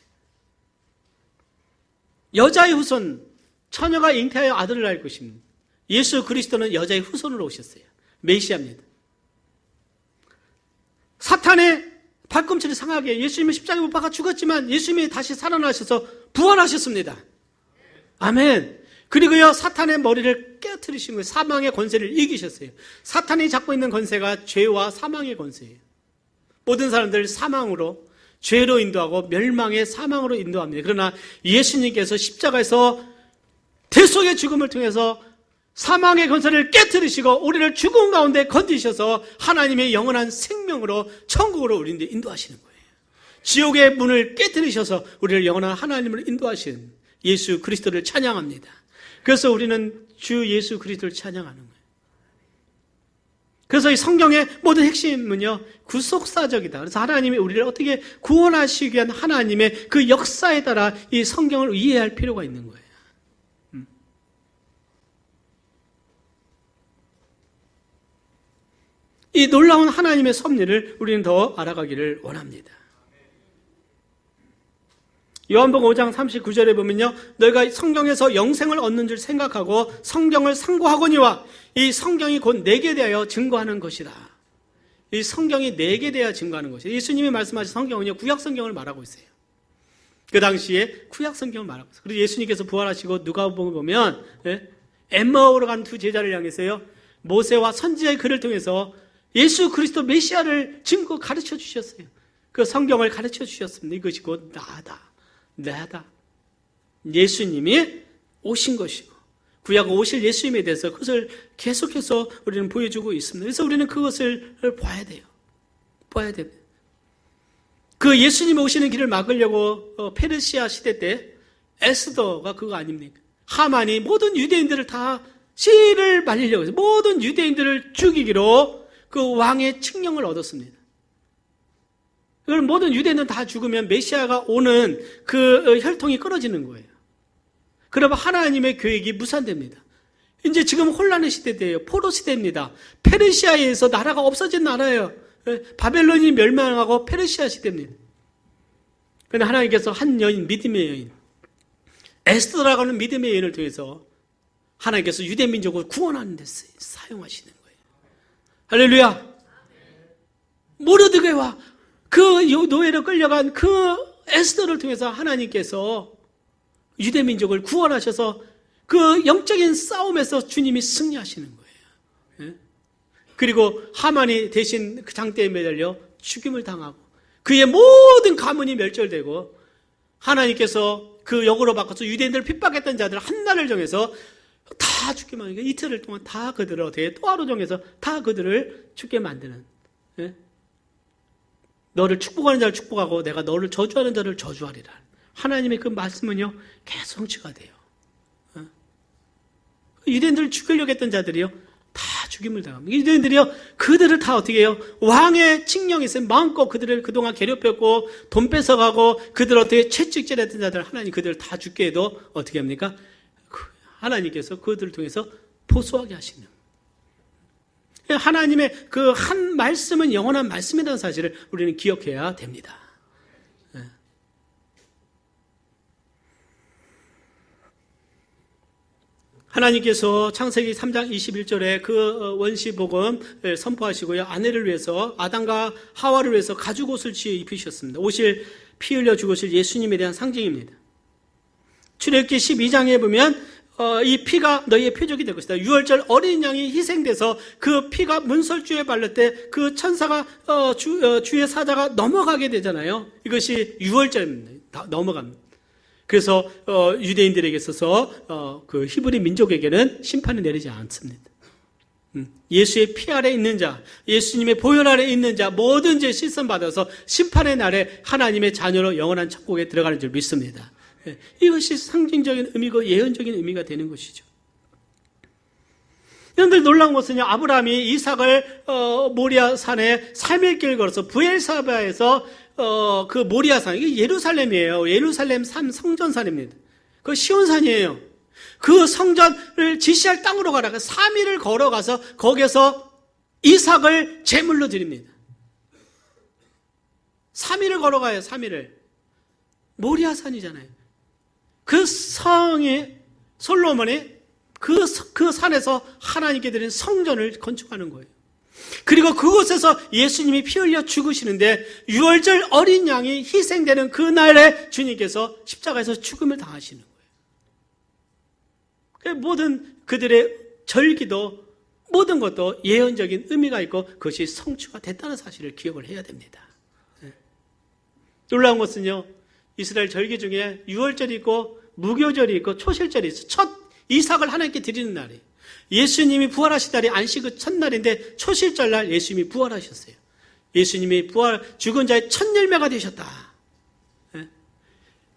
여자의 후손, 처녀가 잉태하여 아들을 낳을 것입니다. 예수 그리스도는 여자의 후손으로 오셨어요. 메시아입니다. 사탄의 발꿈치를 상하게 예수님이 십자가에 못 박아 죽었지만 예수님이 다시 살아나셔서 부활하셨습니다. 아멘. 그리고요 사탄의 머리를 깨트리신 거예요. 사망의 권세를 이기셨어요. 사탄이 잡고 있는 권세가 죄와 사망의 권세예요. 모든 사람들 사망으로, 죄로 인도하고 멸망의 사망으로 인도합니다. 그러나 예수님께서 십자가에서 대속의 죽음을 통해서 사망의 권세를 깨트리시고 우리를 죽음 가운데 건지셔서 하나님의 영원한 생명으로 천국으로 우리를 인도하시는 거예요. 지옥의 문을 깨트리셔서 우리를 영원한 하나님으로 인도하시는 예수 그리스도를 찬양합니다. 그래서 우리는 주 예수 그리스도를 찬양하는 거예요. 그래서 이 성경의 모든 핵심은요 구속사적이다. 그래서 하나님이 우리를 어떻게 구원하시기 위한 하나님의 그 역사에 따라 이 성경을 이해할 필요가 있는 거예요. 이 놀라운 하나님의 섭리를 우리는 더 알아가기를 원합니다. 요한복음 5장 39절에 보면요, 너희가 성경에서 영생을 얻는 줄 생각하고 성경을 상고하거니와 이 성경이 곧 내게 대하여 증거하는 것이다. 이 성경이 내게 대하여 증거하는 것이다. 예수님이 말씀하신 성경은요 구약 성경을 말하고 있어요. 그 당시에 구약 성경을 말하고 있어요. 그리고 예수님께서 부활하시고 누가복음을 보면 엠마오로 간 두 제자를 향해서요 모세와 선지자의 글을 통해서 예수 그리스도 메시아를 증거 가르쳐 주셨어요. 그 성경을 가르쳐 주셨습니다. 이것이 곧 나다. 예수님이 오신 것이고 구약 오실 예수님에 대해서 그것을 계속해서 우리는 보여주고 있습니다. 그래서 우리는 그것을 봐야 돼요. 그 예수님이 오시는 길을 막으려고 페르시아 시대 때 에스더가 그거 아닙니까? 하만이 모든 유대인들을 다 씨를 말리려고 해서 모든 유대인들을 죽이기로 그 왕의 칙령을 얻었습니다. 그걸 모든 유대인은 다 죽으면 메시아가 오는 그 혈통이 끊어지는 거예요. 그러면 하나님의 계획이 무산됩니다. 이제 지금 혼란의 시대예요. 포로 시대입니다. 페르시아에 의해서 나라가 없어진 나라예요. 바벨론이 멸망하고 페르시아 시대입니다. 그런데 하나님께서 한 여인, 믿음의 여인, 에스더라고 하는 믿음의 여인을 통해서 하나님께서 유대 민족을 구원하는 데 사용하시는 거예요. 할렐루야. 모르드게와 그 노예로 끌려간 그 에스더를 통해서 하나님께서 유대 민족을 구원하셔서 그 영적인 싸움에서 주님이 승리하시는 거예요. 그리고 하만이 대신 그 장대에 매달려 죽임을 당하고 그의 모든 가문이 멸절되고 하나님께서 그 역으로 바꿔서 유대인들을 핍박했던 자들 한 날을 정해서 다 죽게 만드는, 이틀을 동안 다 그들을 어떻게 또 하루 정해서 다 그들을 죽게 만드는. 너를 축복하는 자를 축복하고 내가 너를 저주하는 자를 저주하리라. 하나님의 그 말씀은요 계속 성취가 돼요. 유대인들을 죽이려고 했던 자들이요 다 죽임을 당합니다. 유대인들이요 그들을 다 어떻게 해요? 왕의 칙령이 있어요. 마음껏 그들을 그동안 괴롭혔고 돈 뺏어가고 그들 어떻게 채찍질했던 자들 하나님 그들을 다 죽게 해도 어떻게 합니까? 하나님께서 그들을 통해서 보수하게 하시는. 하나님의 그 한 말씀은 영원한 말씀이라는 사실을 우리는 기억해야 됩니다. 하나님께서 창세기 3장 21절에 그 원시복음 선포하시고요. 아내를 위해서 아담과 하와를 위해서 가죽옷을 지어 입히셨습니다. 옷을 피 흘려 죽으실 예수님에 대한 상징입니다. 출애굽기 12장에 보면 이 피가 너희의 표적이 될 것이다. 유월절 어린 양이 희생돼서 그 피가 문설주에 발릴 때 그 천사가 주의 사자가 넘어가게 되잖아요. 이것이 유월절입니다. 넘어갑니다. 그래서 유대인들에게 있어서 그 히브리 민족에게는 심판을 내리지 않습니다. 예수의 피 아래 있는 자, 예수님의 보혈 아래 있는 자 모든 죄 씻음 받아서 심판의 날에 하나님의 자녀로 영원한 천국에 들어가는 줄 믿습니다. 이것이 상징적인 의미고 예언적인 의미가 되는 것이죠. 여러분들 놀라운 것은요, 아브라함이 이삭을 모리아 산에 3일 걸어서 부엘사바에서 그 모리아 산, 이게 예루살렘이에요. 예루살렘 성전산입니다. 그 시온산이에요. 그 성전을 지시할 땅으로 가라가 3일을 걸어가서 거기서 이삭을 제물로 드립니다. 3일을 걸어가요. 3일을. 모리아 산이잖아요. 그 성이 솔로몬이 그 산에서 하나님께 드린 성전을 건축하는 거예요. 그리고 그곳에서 예수님이 피 흘려 죽으시는데 유월절 어린 양이 희생되는 그날에 주님께서 십자가에서 죽음을 당하시는 거예요. 모든 그들의 절기도 모든 것도 예언적인 의미가 있고 그것이 성취가 됐다는 사실을 기억을 해야 됩니다. 놀라운 것은요, 이스라엘 절기 중에 유월절이 있고 무교절이 있고 초실절이 있어요. 첫 이삭을 하나님께 드리는 날이에요. 예수님이 부활하신 날이 안식의 첫날인데 초실절날 예수님이 부활하셨어요. 예수님이 죽은 자의 첫 열매가 되셨다.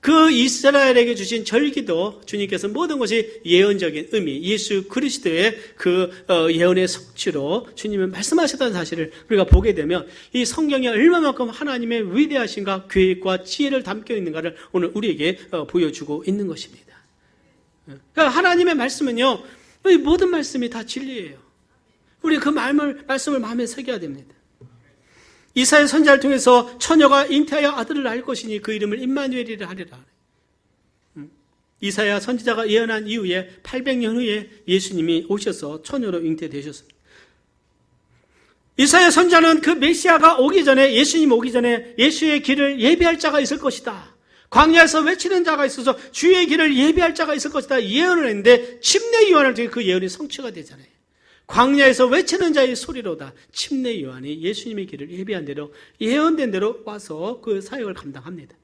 그 이스라엘에게 주신 절기도 주님께서 모든 것이 예언적인 의미, 예수 그리스도의 그 예언의 성취로 주님은 말씀하셨다는 사실을 우리가 보게 되면 이 성경에 얼마만큼 하나님의 위대하신가 계획과 지혜를 담겨 있는가를 오늘 우리에게 보여주고 있는 것입니다. 그러니까 하나님의 말씀은요, 이 모든 말씀이 다 진리예요. 우리 그 말씀을 마음에 새겨야 됩니다. 이사야 선지자를 통해서 처녀가 잉태하여 아들을 낳을 것이니 그 이름을 임마누엘이라 하리라. 이사야 선지자가 예언한 이후에 800년 후에 예수님이 오셔서 처녀로 잉태되셨습니다. 이사야 선지자는 그 메시아가 오기 전에, 예수님 오기 전에 예수의 길을 예비할 자가 있을 것이다. 광야에서 외치는 자가 있어서 주의 길을 예비할 자가 있을 것이다. 예언을 했는데 침례 요한을 통해 그 예언이 성취가 되잖아요. 광야에서 외치는 자의 소리로다. 침례 요한이 예수님의 길을 예비한 대로 예언된 대로 와서 그 사역을 감당합니다.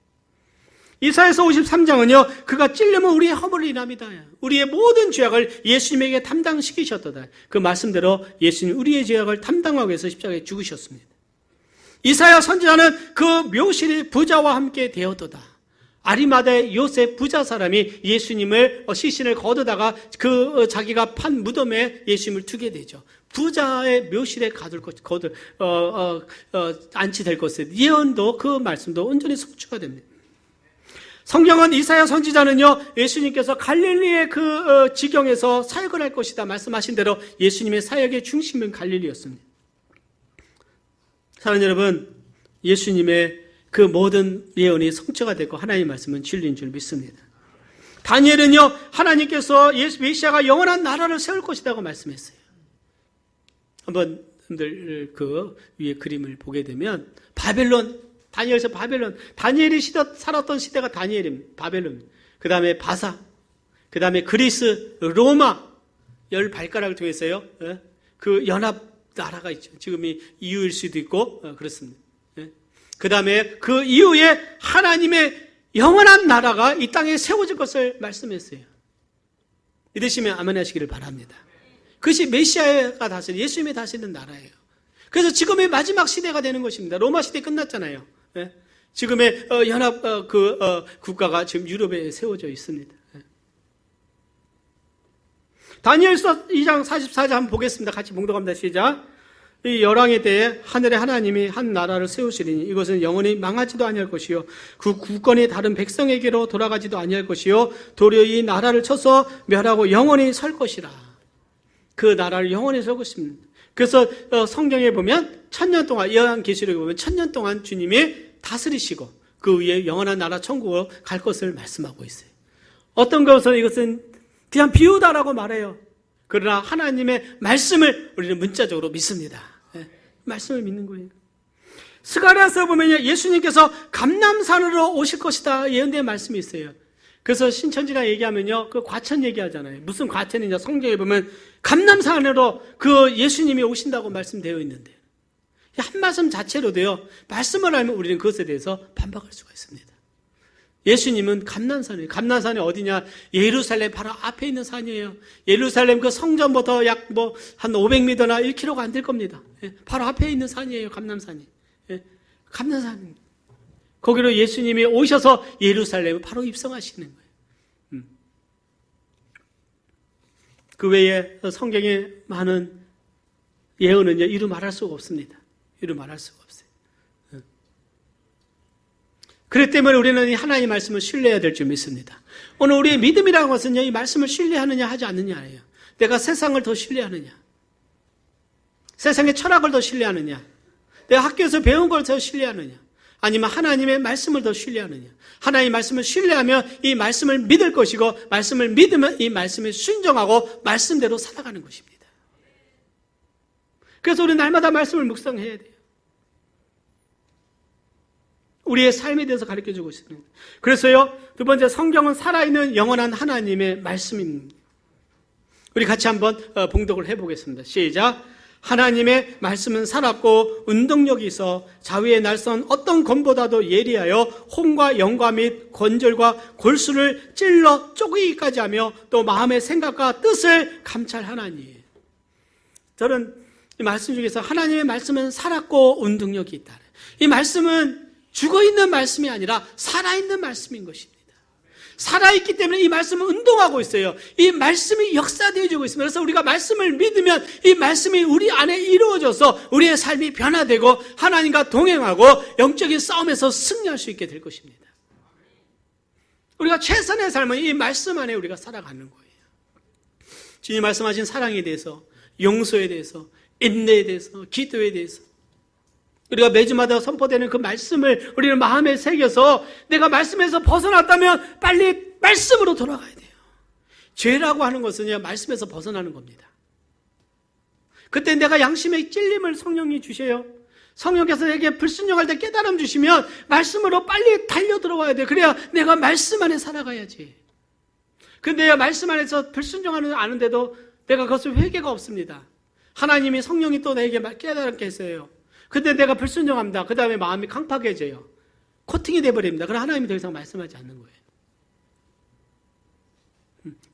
이사야서 53장은요, 그가 찔려면 우리의 허물을 인함이다. 우리의 모든 죄악을 예수님에게 담당시키셨도다. 그 말씀대로 예수님 우리의 죄악을 담당하기 위해서 십자가에 죽으셨습니다. 이사야 선지자는 그 묘실이 부자와 함께 되었도다. 아리마다의 요셉 부자 사람이 예수님을 시신을 거두다가 그 자기가 판 무덤에 예수님을 두게 되죠. 부자의 묘실에 안치될 것에 예언도 그 말씀도 온전히 성취가 됩니다. 성경은 이사야 선지자는요, 예수님께서 갈릴리의 그 지경에서 사역을 할 것이다 말씀하신 대로 예수님의 사역의 중심은 갈릴리였습니다. 사랑하는 여러분, 예수님의 그 모든 예언이 성취가 됐고 하나님의 말씀은 진리인 줄 믿습니다. 다니엘은요, 하나님께서 메시아가 영원한 나라를 세울 것이라고 말씀했어요. 한번 여러분들 그 위에 그림을 보게 되면 다니엘에서 바벨론, 다니엘이 살았던 시대가 다니엘입니다. 바벨론, 그 다음에 바사, 그 다음에 그리스, 로마, 10발가락을 통해서요, 그 연합 나라가 있죠. 지금이 EU일 수도 있고 그렇습니다. 그 다음에 그 이후에 하나님의 영원한 나라가 이 땅에 세워질 것을 말씀했어요. 믿으시면 아멘 하시기를 바랍니다. 그것이 메시아가 다스리는, 예수님이 다스리는 나라예요. 그래서 지금의 마지막 시대가 되는 것입니다. 로마 시대 끝났잖아요. 지금의 연합 국가가 지금 유럽에 세워져 있습니다. 다니엘서 2장 44절 한번 보겠습니다. 같이 봉독합니다. 시작. 이 열왕에 대해 하늘의 하나님이 한 나라를 세우시리니 이것은 영원히 망하지도 아니할 것이요 그 국권이 다른 백성에게로 돌아가지도 아니할 것이요 도리어 이 나라를 쳐서 멸하고 영원히 설 것이라. 그 나라를 영원히 설 것입니다. 그래서 성경에 보면 1000년 동안, 요한계시록에 보면 1000년 동안 주님이 다스리시고 그 위에 영원한 나라 천국으로 갈 것을 말씀하고 있어요. 어떤 것은 이것은 그냥 비유다라고 말해요. 그러나 하나님의 말씀을 우리는 문자적으로 믿습니다. 말씀을 믿는 거예요. 스가랴서 보면 예수님께서 감람산으로 오실 것이다 예언된 말씀이 있어요. 그래서 신천지랑 얘기하면요, 그 과천 얘기하잖아요. 무슨 과천이냐, 성경에 보면 감람산으로 그 예수님이 오신다고 말씀되어 있는데, 한 말씀 자체로도요, 말씀을 알면 우리는 그것에 대해서 반박할 수가 있습니다. 예수님은 감람산이에요. 감람산이 어디냐? 예루살렘 바로 앞에 있는 산이에요. 예루살렘 그 성전부터 약 한 500m나 1km가 안 될 겁니다. 바로 앞에 있는 산이에요. 감람산이. 감람산입니다. 거기로 예수님이 오셔서 예루살렘을 바로 입성하시는 거예요. 그 외에 성경에 많은 예언은요, 이루 말할 수가 없습니다. 이루 말할 수가 없어요. 그렇기 때문에 우리는 이 하나님의 말씀을 신뢰해야 될 줄 믿습니다. 오늘 우리의 믿음이라는 것은요, 이 말씀을 신뢰하느냐 하지 않느냐예요. 내가 세상을 더 신뢰하느냐, 세상의 철학을 더 신뢰하느냐, 내가 학교에서 배운 걸 더 신뢰하느냐, 아니면 하나님의 말씀을 더 신뢰하느냐. 하나님의 말씀을 신뢰하면 이 말씀을 믿을 것이고, 말씀을 믿으면 이 말씀에 순종하고 말씀대로 살아가는 것입니다. 그래서 우리는 날마다 말씀을 묵상해야 돼요. 우리의 삶에 대해서 가르쳐주고 있습니다. 그래서요, 두 번째, 성경은 살아있는 영원한 하나님의 말씀입니다. 우리 같이 한번 봉독을 해보겠습니다. 시작. 하나님의 말씀은 살았고 운동력이 있어 자위의 날선 어떤 검보다도 예리하여 혼과 영과 및 관절과 골수를 찔러 쪼개기까지 하며 또 마음의 생각과 뜻을 감찰하나니. 저는 이 말씀 중에서 하나님의 말씀은 살았고 운동력이 있다. 이 말씀은 죽어있는 말씀이 아니라 살아있는 말씀인 것입니다. 살아있기 때문에 이 말씀은 운동하고 있어요. 이 말씀이 역사되어지고 있습니다. 그래서 우리가 말씀을 믿으면 이 말씀이 우리 안에 이루어져서 우리의 삶이 변화되고 하나님과 동행하고 영적인 싸움에서 승리할 수 있게 될 것입니다. 우리가 최선의 삶은 이 말씀 안에 우리가 살아가는 거예요. 주님 말씀하신 사랑에 대해서, 용서에 대해서, 인내에 대해서, 기도에 대해서 우리가 매주마다 선포되는 그 말씀을 우리는 마음에 새겨서 내가 말씀에서 벗어났다면 빨리 말씀으로 돌아가야 돼요. 죄라고 하는 것은요, 말씀에서 벗어나는 겁니다. 그때 내가 양심의 찔림을 성령이 주셔요. 성령께서 내게 불순종할 때 깨달음 주시면 말씀으로 빨리 달려 들어와야 돼요. 그래야 내가 말씀 안에 살아가야지. 근데 내가 말씀 안에서 불순종하는 아는데도 내가 그것을 회개가 없습니다. 하나님이 성령이 또 내게 깨달게 했어요. 근데 내가 불순종합니다. 그 다음에 마음이 강팍해져요. 코팅이 돼버립니다. 그럼 하나님이 더 이상 말씀하지 않는 거예요.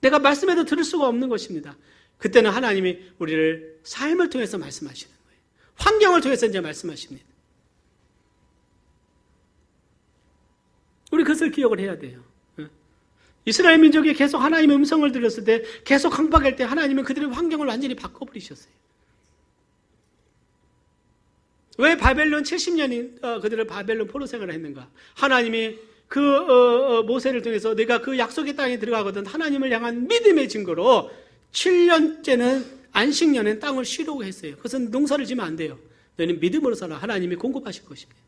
내가 말씀해도 들을 수가 없는 것입니다. 그때는 하나님이 우리를 삶을 통해서 말씀하시는 거예요. 환경을 통해서 이제 말씀하십니다. 우리 그것을 기억을 해야 돼요. 이스라엘 민족이 계속 하나님의 음성을 들었을 때, 계속 강박할 때 하나님은 그들의 환경을 완전히 바꿔버리셨어요. 왜 바벨론 70년이 그들을 바벨론 포로 생활을 했는가? 하나님이 모세를 통해서 내가 그 약속의 땅에 들어가거든 하나님을 향한 믿음의 증거로 7년째는 안식년엔 땅을 쉬려고 했어요. 그것은 농사를 지면 안 돼요. 너는 믿음으로 살아. 하나님이 공급하실 것입니다.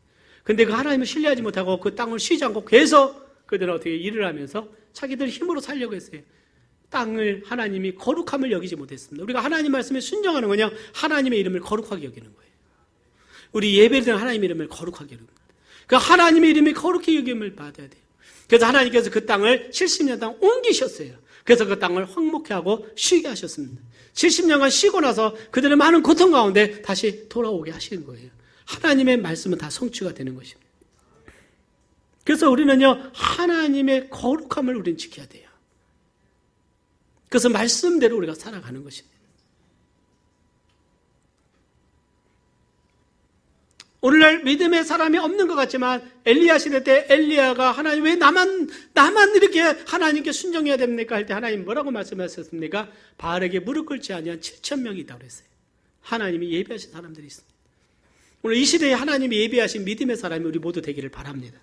근데 그 하나님을 신뢰하지 못하고 그 땅을 쉬지 않고 계속 그들은 어떻게 일을 하면서 자기들 힘으로 살려고 했어요. 땅을 하나님이 거룩함을 여기지 못했습니다. 우리가 하나님 말씀에 순종하는 거냐? 하나님의 이름을 거룩하게 여기는 거예요. 우리 예배드리는 하나님의 이름을 거룩하게 여깁니다. 그 하나님의 이름이 거룩히 여김을 받아야 돼요. 그래서 하나님께서 그 땅을 70년 동안 옮기셨어요. 그래서 그 땅을 황무케 하고 쉬게 하셨습니다. 70년간 쉬고 나서 그들의 많은 고통 가운데 다시 돌아오게 하시는 거예요. 하나님의 말씀은 다 성취가 되는 것입니다. 그래서 우리는요, 하나님의 거룩함을 우리는 지켜야 돼요. 그래서 말씀대로 우리가 살아가는 것입니다. 오늘날 믿음의 사람이 없는 것 같지만 엘리야 시대 때 엘리야가 하나님 왜 나만 이렇게 하나님께 순종해야 됩니까? 할 때 하나님 뭐라고 말씀하셨습니까? 바알에게 무릎 꿇지 아니한 7,000명이 있다고 그랬어요. 하나님이 예배하신 사람들이 있습니다. 오늘 이 시대에 하나님이 예배하신 믿음의 사람이 우리 모두 되기를 바랍니다.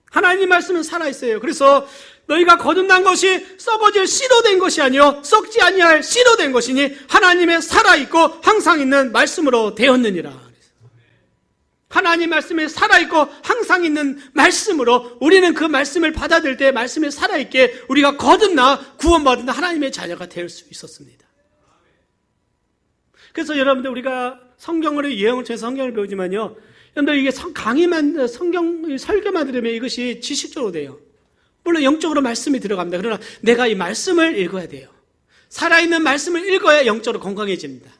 하나님 말씀은 살아있어요. 그래서 너희가 거듭난 것이 썩어질 씨로 된 것이 아니요 썩지 아니할 씨로 된 것이니 하나님의 살아있고 항상 있는 말씀으로 되었느니라. 하나님 말씀에 살아있고 항상 있는 말씀으로 우리는 그 말씀을 받아들일 때 말씀에 살아있게 우리가 거듭나 구원받은 하나님의 자녀가 될 수 있었습니다. 그래서 여러분들 우리가 성경으로 예언을 통해서 성경을 배우지만요, 여러분들 이게 강의만 성경 설교만 들으면 이것이 지식적으로 돼요. 물론 영적으로 말씀이 들어갑니다. 그러나 내가 이 말씀을 읽어야 돼요. 살아있는 말씀을 읽어야 영적으로 건강해집니다.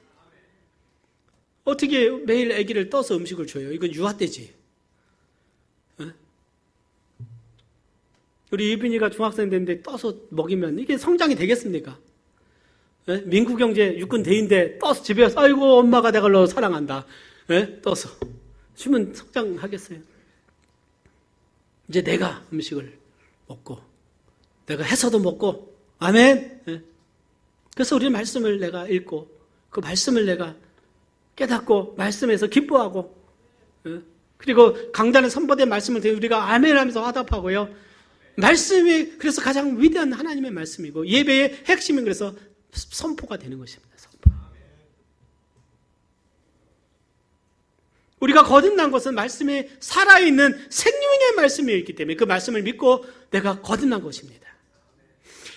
어떻게 매일 아기를 떠서 음식을 줘요? 이건 유아떼지. 우리 이빈이가 중학생 됐는데 떠서 먹이면 이게 성장이 되겠습니까? 민구경제 육군 대인데 떠서 집에 와서 아이고 엄마가 내가 너 사랑한다. 떠서 주면 성장하겠어요? 이제 내가 음식을 먹고 내가 해서도 먹고 아멘. 그래서 우리는 말씀을 내가 읽고 그 말씀을 내가 깨닫고 말씀에서 기뻐하고 그리고 강단에 선포된 말씀을 듣고 우리가 아멘 하면서 화답하고요. 말씀이 그래서 가장 위대한 하나님의 말씀이고 예배의 핵심은 그래서 선포가 되는 것입니다. 선포. 우리가 거듭난 것은 말씀이 살아있는 생명의 말씀이 있기 때문에 그 말씀을 믿고 내가 거듭난 것입니다.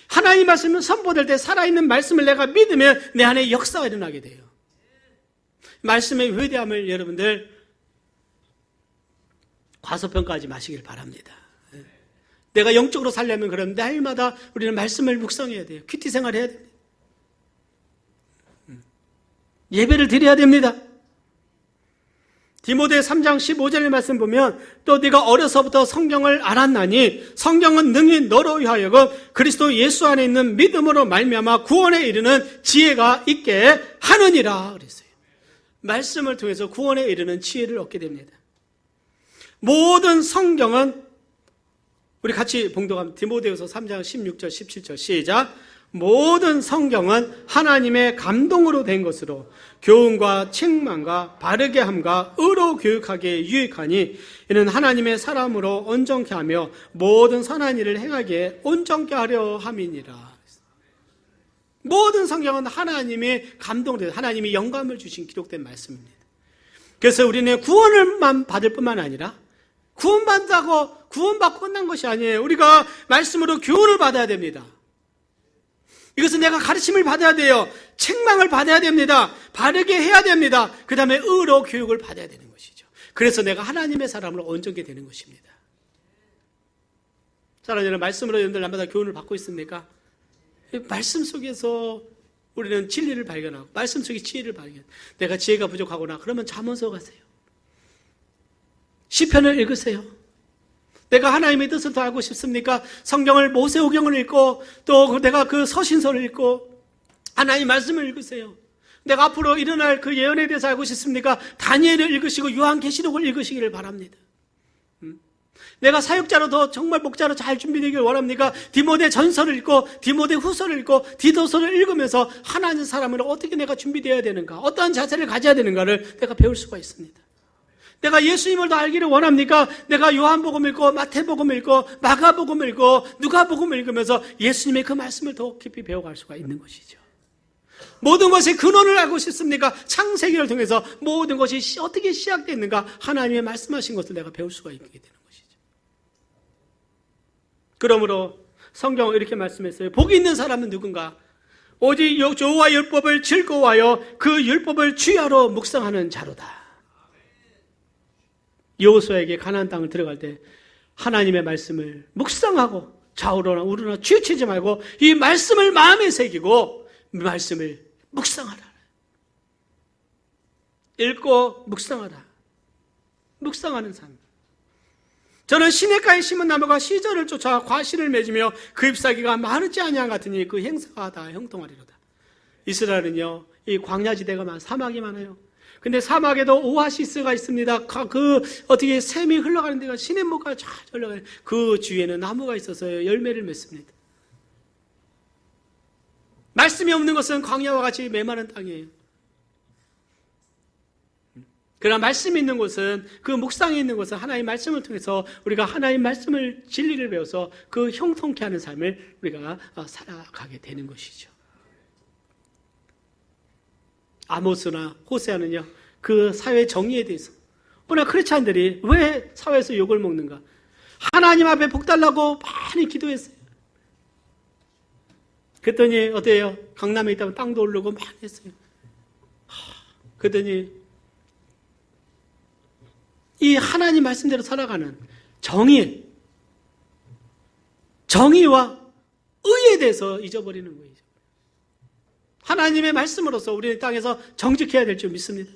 하나님 말씀은 선포될 때 살아있는 말씀을 내가 믿으면 내 안에 역사가 일어나게 돼요. 말씀의 위대함을 여러분들 과소평가하지 마시길 바랍니다. 내가 영적으로 살려면 그럼 날마다 우리는 말씀을 묵상해야 돼요. 큐티 생활해야 됩니다. 예배를 드려야 됩니다. 디모데 3장 15절의 말씀 보면 또 네가 어려서부터 성경을 알았나니 성경은 능히 너로 하여금 그리스도 예수 안에 있는 믿음으로 말미암아 구원에 이르는 지혜가 있게 하느니라 그랬어요. 말씀을 통해서 구원에 이르는 지혜를 얻게 됩니다. 모든 성경은 우리 같이 봉독하면 디모데후서 3장 16절 17절 시작. 모든 성경은 하나님의 감동으로 된 것으로 교훈과 책망과 바르게 함과 의로 교육하기에 유익하니 이는 하나님의 사람으로 온전케 하며 모든 선한 일을 행하기에 온전케 하려 함이니라. 모든 성경은 하나님의 감동으로 하나님이 영감을 주신 기록된 말씀입니다. 그래서 우리는 구원을만 받을 뿐만 아니라 구원받고 끝난 것이 아니에요. 우리가 말씀으로 교훈을 받아야 됩니다. 이것은 내가 가르침을 받아야 돼요. 책망을 받아야 됩니다. 바르게 해야 됩니다. 그 다음에 의로 교육을 받아야 되는 것이죠. 그래서 내가 하나님의 사람으로 온전케 되는 것입니다. 사랑하는 여러분, 말씀으로 여러분들 날마다 교훈을 받고 있습니까? 말씀 속에서 우리는 진리를 발견하고 말씀 속에 지혜를 발견. 내가 지혜가 부족하거나 그러면 잠언서 가세요. 시편을 읽으세요. 내가 하나님의 뜻을 더 알고 싶습니까? 성경을 모세오경을 읽고 또 내가 그 서신서를 읽고 하나님 말씀을 읽으세요. 내가 앞으로 일어날 그 예언에 대해서 알고 싶습니까? 다니엘을 읽으시고 요한계시록을 읽으시기를 바랍니다. 내가 사역자로 더 정말 목자로 잘 준비되기를 원합니까? 디모데 전서를 읽고 디모데 후서를 읽고 디도서를 읽으면서 하나님 사람으로 어떻게 내가 준비되어야 되는가, 어떠한 자세를 가져야 되는가를 내가 배울 수가 있습니다. 내가 예수님을 더 알기를 원합니까? 내가 요한복음 읽고 마태복음 읽고 마가복음 읽고 누가복음 읽으면서 예수님의 그 말씀을 더 깊이 배워갈 수가 있는 것이죠. 모든 것의 근원을 알고 싶습니까? 창세기를 통해서 모든 것이 어떻게 시작됐는가 하나님의 말씀하신 것을 내가 배울 수가 있게 되는 것이죠. 그러므로 성경은 이렇게 말씀했어요. 복이 있는 사람은 누군가? 오직 여호와 율법을 즐거워하여 그 율법을 주야로 묵상하는 자로다. 여호수아에게 가나안 땅을 들어갈 때 하나님의 말씀을 묵상하고 좌우로나 우로나 치우치지 말고 이 말씀을 마음에 새기고 말씀을 묵상하라. 읽고 묵상하라. 묵상하는 삶. 저는 시냇가에 심은 나무가 시절을 쫓아 과실을 맺으며 그 잎사귀가 마르지 아니한 같으니 그 행사가 다 형통하리로다. 이스라엘은요, 이 광야지대가 많아, 사막이 많아요. 근데 사막에도 오아시스가 있습니다. 그 어떻게 샘이 흘러가는 데가 시냇물가가 잘 흘러가는 그 주위에는 나무가 있어서 열매를 맺습니다. 말씀이 없는 것은 광야와 같이 메마른 땅이에요. 그러나 말씀이 있는 곳은, 그 묵상이 있는 곳은 하나님의 말씀을 통해서 우리가 하나님의 말씀을 진리를 배워서 그 형통케 하는 삶을 우리가 살아가게 되는 것이죠. 아모스나 호세아는요, 그 사회 정의에 대해서, 워낙 크리스찬들이 왜 사회에서 욕을 먹는가? 하나님 앞에 복 달라고 많이 기도했어요. 그랬더니 어때요? 강남에 있다면 땅도 오르고 많이 했어요. 그랬더니 이 하나님 말씀대로 살아가는 정의와 의에 대해서 잊어버리는 거예요. 하나님의 말씀으로서 우리의 땅에서 정직해야 될 줄 믿습니다.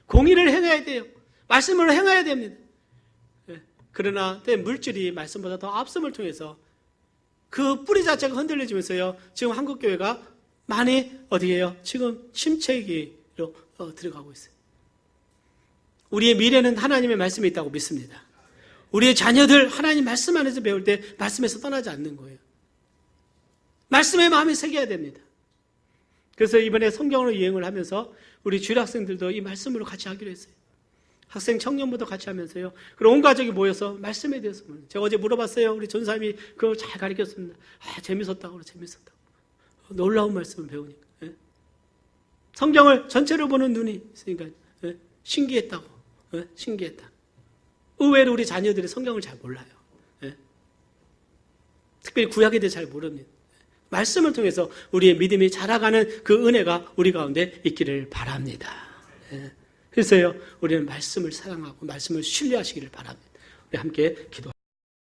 공의를 행해야 돼요. 말씀으로 행해야 됩니다. 그러나 물질이 말씀보다 더 앞섬을 통해서 그 뿌리 자체가 흔들려지면서요, 지금 한국교회가 많이 어디에 해요? 지금 침체기로 들어가고 있어요. 우리의 미래는 하나님의 말씀이 있다고 믿습니다. 우리의 자녀들 하나님 말씀 안에서 배울 때 말씀에서 떠나지 않는 거예요. 말씀의 마음에 새겨야 됩니다. 그래서 이번에 성경으로 여행을 하면서 우리 주일 학생들도 이 말씀으로 같이 하기로 했어요. 학생 청년부터 같이 하면서요. 그리고 온 가족이 모여서 말씀에 대해서 제가 어제 물어봤어요. 우리 전사님이 그걸 잘 가르쳤습니다. 재밌었다고 그래, 재밌었다고. 놀라운 말씀을 배우니까. 예? 성경을 전체로 보는 눈이 있으니까 예? 신기했다고. 예? 신기했다. 의외로 우리 자녀들이 성경을 잘 몰라요. 예? 특별히 구약에 대해 잘 모릅니다. 말씀을 통해서 우리의 믿음이 자라가는 그 은혜가 우리 가운데 있기를 바랍니다. 예? 그래서요, 우리는 말씀을 사랑하고 말씀을 신뢰하시기를 바랍니다. 우리 함께 기도.